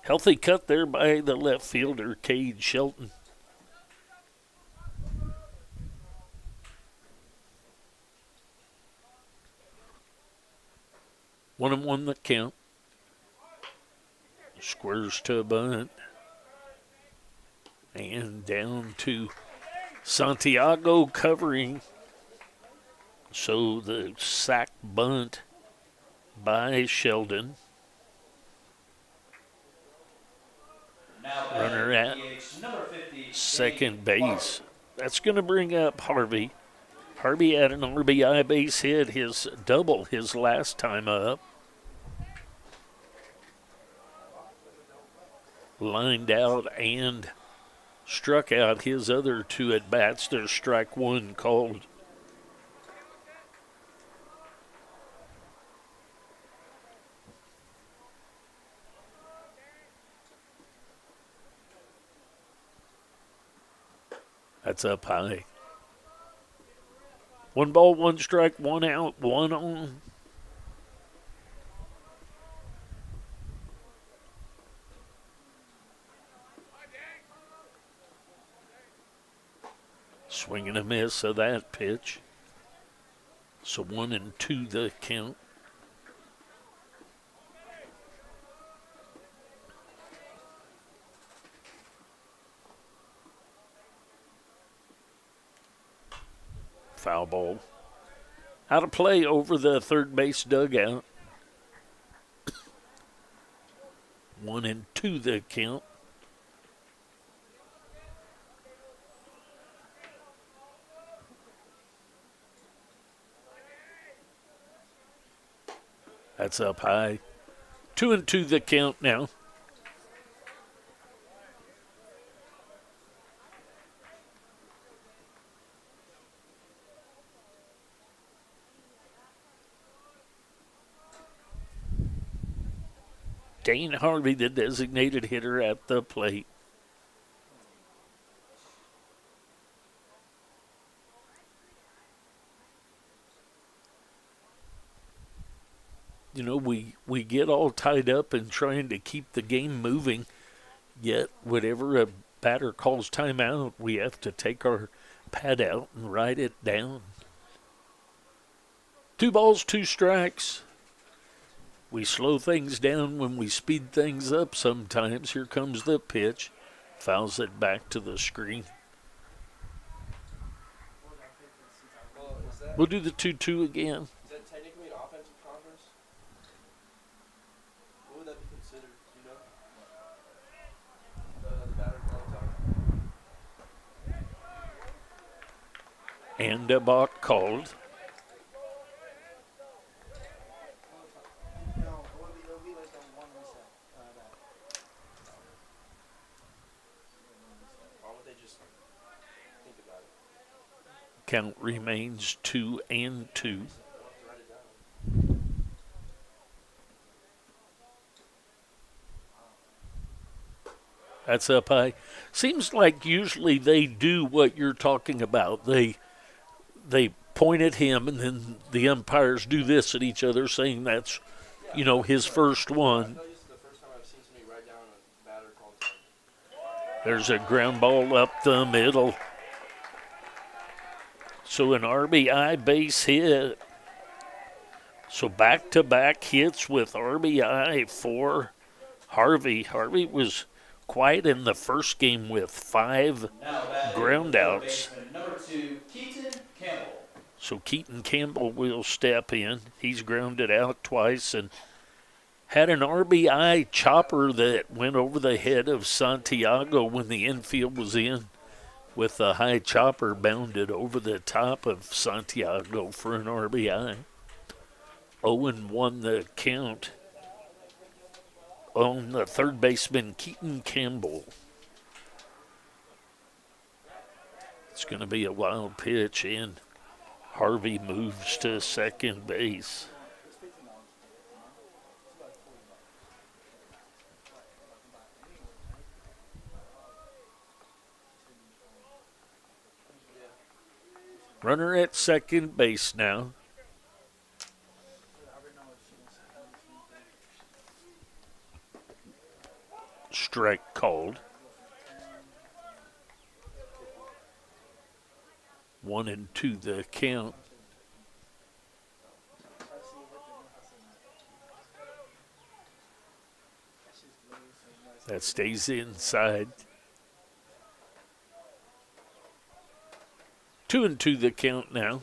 Healthy cut there by the left fielder, Cade Shelton. One and one the count. Squares to a bunt. And down to Santiago covering. So the sack bunt by Sheldon. Runner at second base. That's going to bring up Harvey. Harvey had an RBI base hit, his double his last time up. Lined out and struck out his other two at bats. There's strike one called. That's up high. 1 ball, 1 strike, 1 out, 1 on. Swing and a miss of that pitch. So 1 and 2 the count. Foul ball. Out of play over the third base dugout. 1 and 2 the count. That's up high. 2 and 2 the count now. Dane Harvey, the designated hitter at the plate. You know, we get all tied up in trying to keep the game moving, yet whatever a batter calls timeout, we have to take our pad out and write it down. 2 balls, 2 strikes. We slow things down when we speed things up sometimes. Here comes the pitch. Fouls it back to the screen. We'll do the 2-2 again. Is that technically an offensive conference? What would that be considered? Do you know? The batter calling time? And a balk called. No, it'll be like a 1 reset. Why would they just think about it? Count remains 2 and 2. Write it down. That's up high. Seems like usually they do what you're talking about. They point at him, and then the umpires do this at each other, saying that's, you know, his first one. This is the first time I've seen somebody write down a batter calling time. There's a ground ball up the middle. So an RBI base hit. So back-to-back hits with RBI for Harvey. Harvey was quiet in the first game with 5 ground outs. Number 2, Keaton Campbell. So Keaton Campbell will step in. He's grounded out twice and had an RBI chopper that went over the head of Santiago when the infield was in, with the high chopper bounded over the top of Santiago for an RBI. 0-1 the count on the third baseman, Keaton Campbell. It's going to be a wild pitch, and Harvey moves to second base. Runner at second base now. Strike called. 1-2 the count. That stays inside. 2-2 the count now.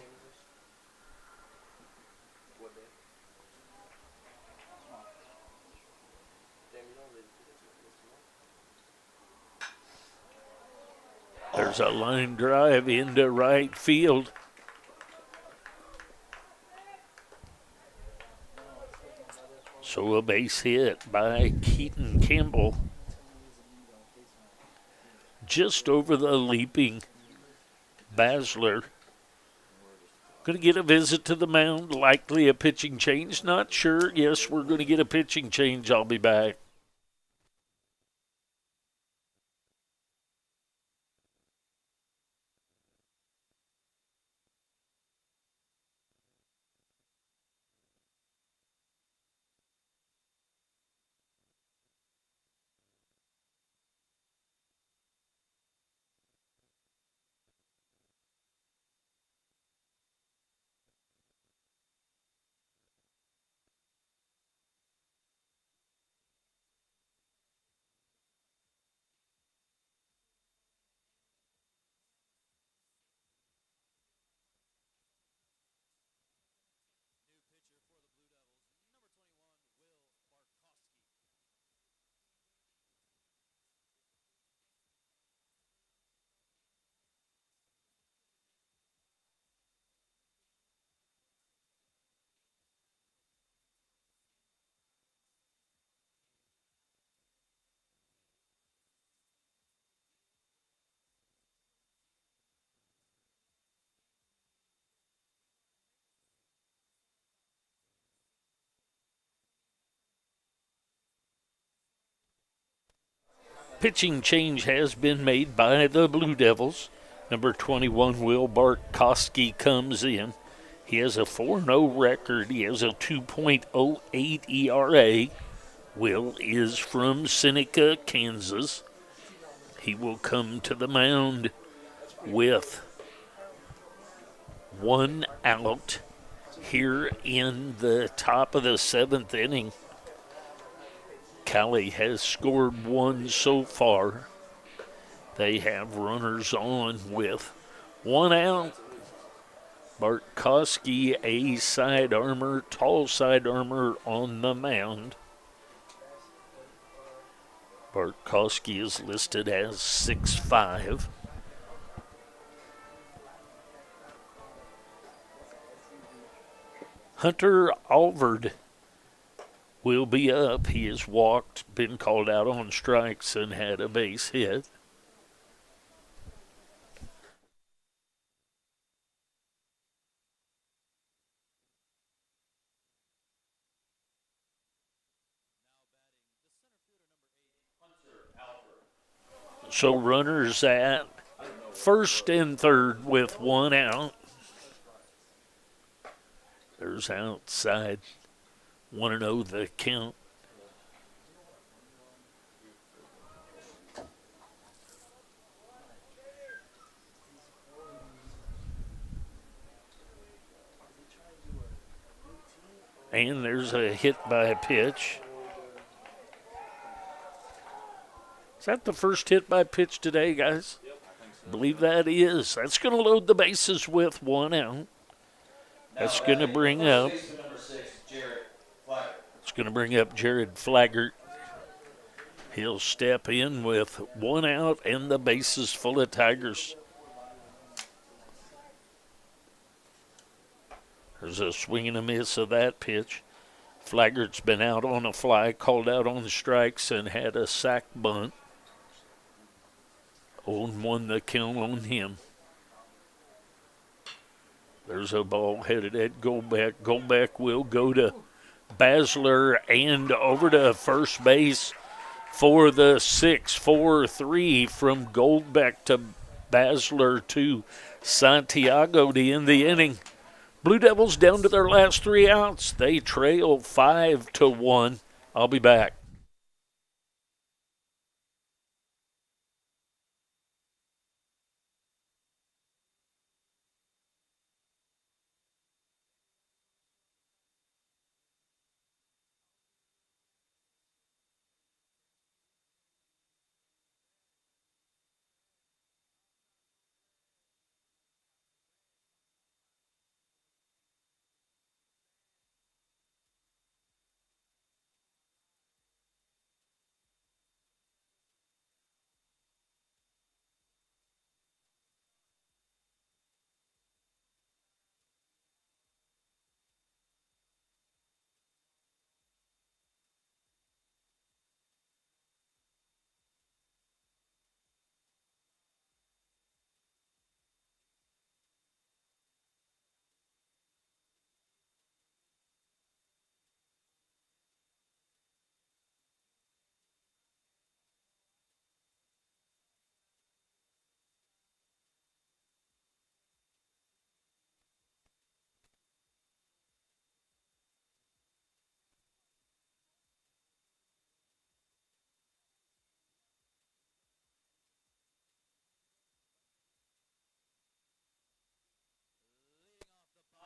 There's a line drive into right field. So a base hit by Keaton Campbell. Just over the leaping Basler. Going to get a visit to the mound, likely a pitching change. Not sure. Yes, we're going to get a pitching change. I'll be back. Pitching change has been made by the Blue Devils. Number 21, Will Bartkowski, comes in. He has a 4-0 record. He has a 2.08 ERA. Will is from Seneca, Kansas. He will come to the mound with 1 out here in the top of the 7th inning. Cowley has scored 1 so far. They have runners on with 1 out. Bartkowski, a side armor, tall side armor on the mound. Bartkowski is listed as 6'5". Hunter Alvord will be up. He has walked, been called out on strikes, and had a base hit. So runners at first and third with 1 out. There's outside. 1-0 the count. And there's a hit by a pitch. Is that the first hit by pitch today, guys? I believe that is. That's going to load the bases with 1 out. That's going to bring up. It's going to bring up Jared Flaggart. He'll step in with 1 out and the bases full of Tigers. There's a swing and a miss of that pitch. Flaggart's been out on a fly, called out on the strikes, and had a sac bunt. 0-1 the count on him. There's a ball headed at Goldbeck. Goldbeck will go to Basler and over to first base for the 6-4-3 from Goldbeck to Basler to Santiago to end the inning. Blue Devils down to their last 3 outs. They trail 5-1. I'll be back.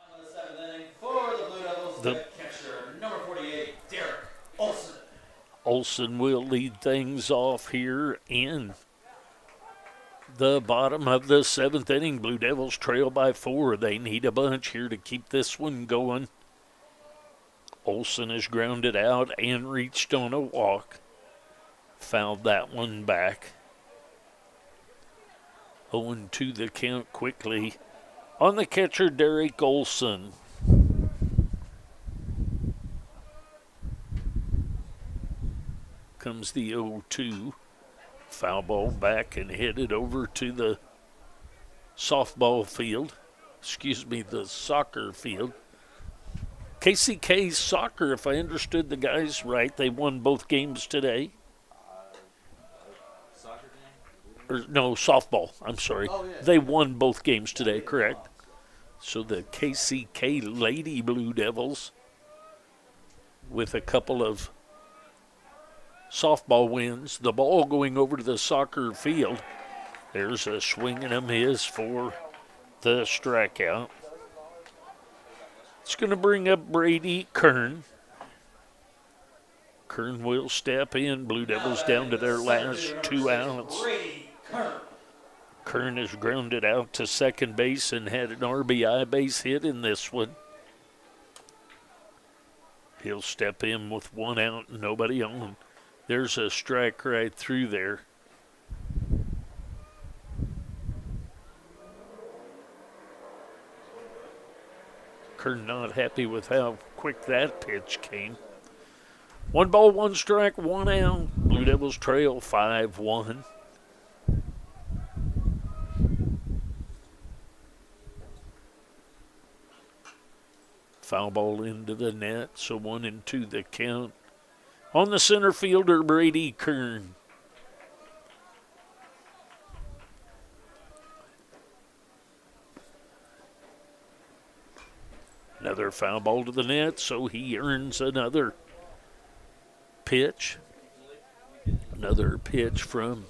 Bottom of the 7th inning for the Blue Devils, the catcher, number 48, Derek Olson. Olson will lead things off here in the bottom of the 7th inning. Blue Devils trail by 4. They need a bunch here to keep this one going. Olson is grounded out and reached on a walk. Fouled that one back. 0-2 the count quickly on the catcher, Derek Olson. Comes the 0-2. Foul ball back and headed over to the softball field. The soccer field. KCK soccer, if I understood the guys right, they won both games today. Soccer game? No, softball. I'm sorry. Oh, yeah. They won both games today, correct? So the KCK Lady Blue Devils with a couple of softball wins. The ball going over to the soccer field. There's a swing and a miss for the strikeout. It's going to bring up Brady Kern. Kern will step in. Blue Devils down to their last 2 outs. Brady Kern. Kern is grounded out to second base and had an RBI base hit in this one. He'll step in with 1 out and nobody on. There's a strike right through there. Kern not happy with how quick that pitch came. 1 ball, 1 strike, 1 out. Blue Devils trail 5-1. Foul ball into the net, so 1-2 the count. On the center fielder, Brady Kern. Another foul ball to the net, so he earns another pitch. Another pitch from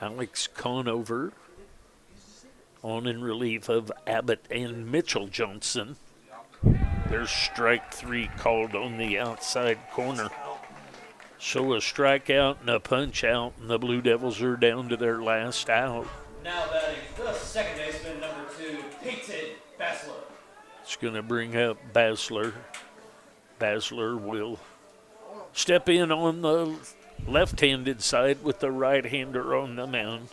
Alex Conover on in relief of Abbott and Mitchell Johnson. There's strike 3 called on the outside corner. So a strikeout and a punch out, and the Blue Devils are down to their last out. Now batting the second baseman, number 2, Peyton Basler. It's going to bring up Basler. Basler will step in on the left-handed side with the right-hander on the mound.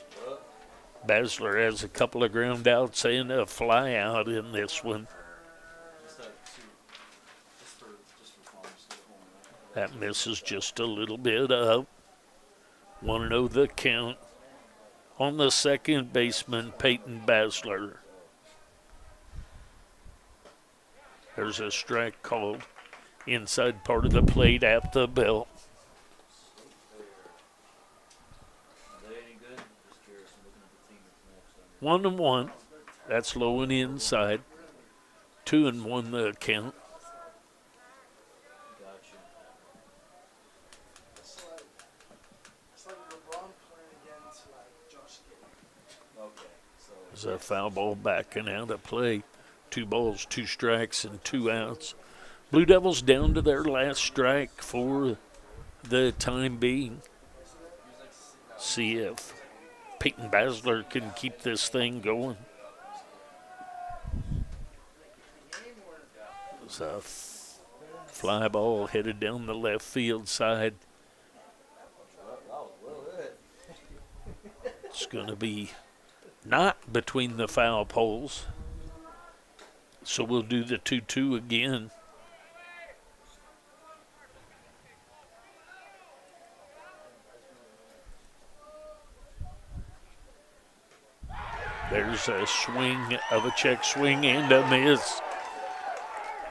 Basler has a couple of ground outs and a fly out in this one. That misses just a little bit up. 1-0 the count on the second baseman, Peyton Basler. There's a strike called inside part of the plate at the belt. Are they any good? Just curious. I'm looking at the team that's next. 1-1. That's low and inside. 2-1 the count. Gotcha. It's like LeBron playing against like Josh Giddey. Okay. So There's a foul ball backing out of play. 2 balls, 2 strikes, and 2 outs. Blue Devils down to their last strike for the time being. See if Peyton Basler can keep this thing going. There's a fly ball headed down the left field side. that was well hit. It's going to be not between the foul poles. So we'll do the 2-2 again. There's a swing of a check swing and a miss.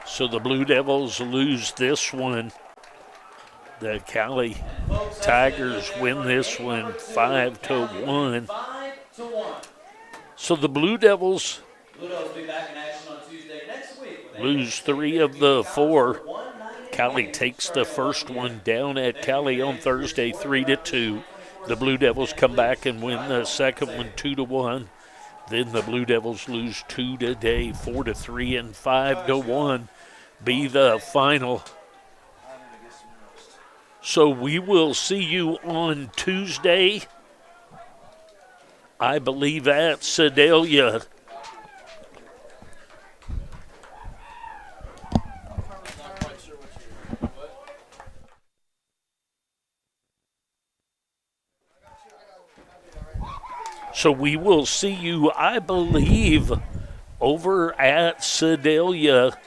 So the Blue Devils lose this one. The Cowley Tigers win this one 5-1. 5-1. So the Blue Devils Blue Devils will be back in action on Tuesday next week. lose 3 of the 4. Cowley takes the first one down at Cowley on Thursday 3-2. The Blue Devils come back and win the second one 2-1. Then the Blue Devils lose 2 today, 4-3, and 5-1 be the final. So we will see you on Tuesday, I believe at Sedalia. So we will see you, I believe, over at Sedalia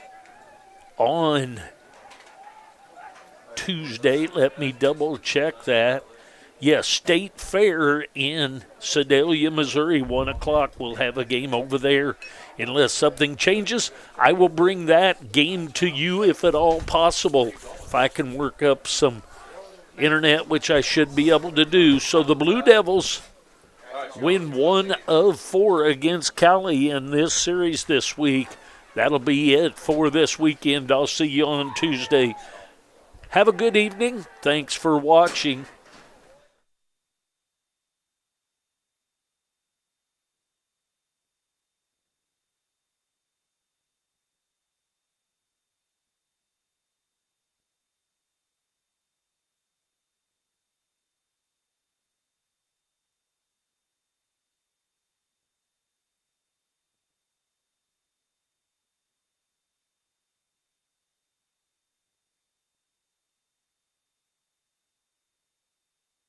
on Tuesday. Let me double check that. Yes, State Fair in Sedalia, Missouri, 1 o'clock. We'll have a game over there. Unless something changes, I will bring that game to you if at all possible. If I can work up some internet, which I should be able to do. So the Blue Devils win 1 of 4 against Cowley in this series this week. That'll be it for this weekend. I'll see you on Tuesday. Have a good evening. Thanks for watching.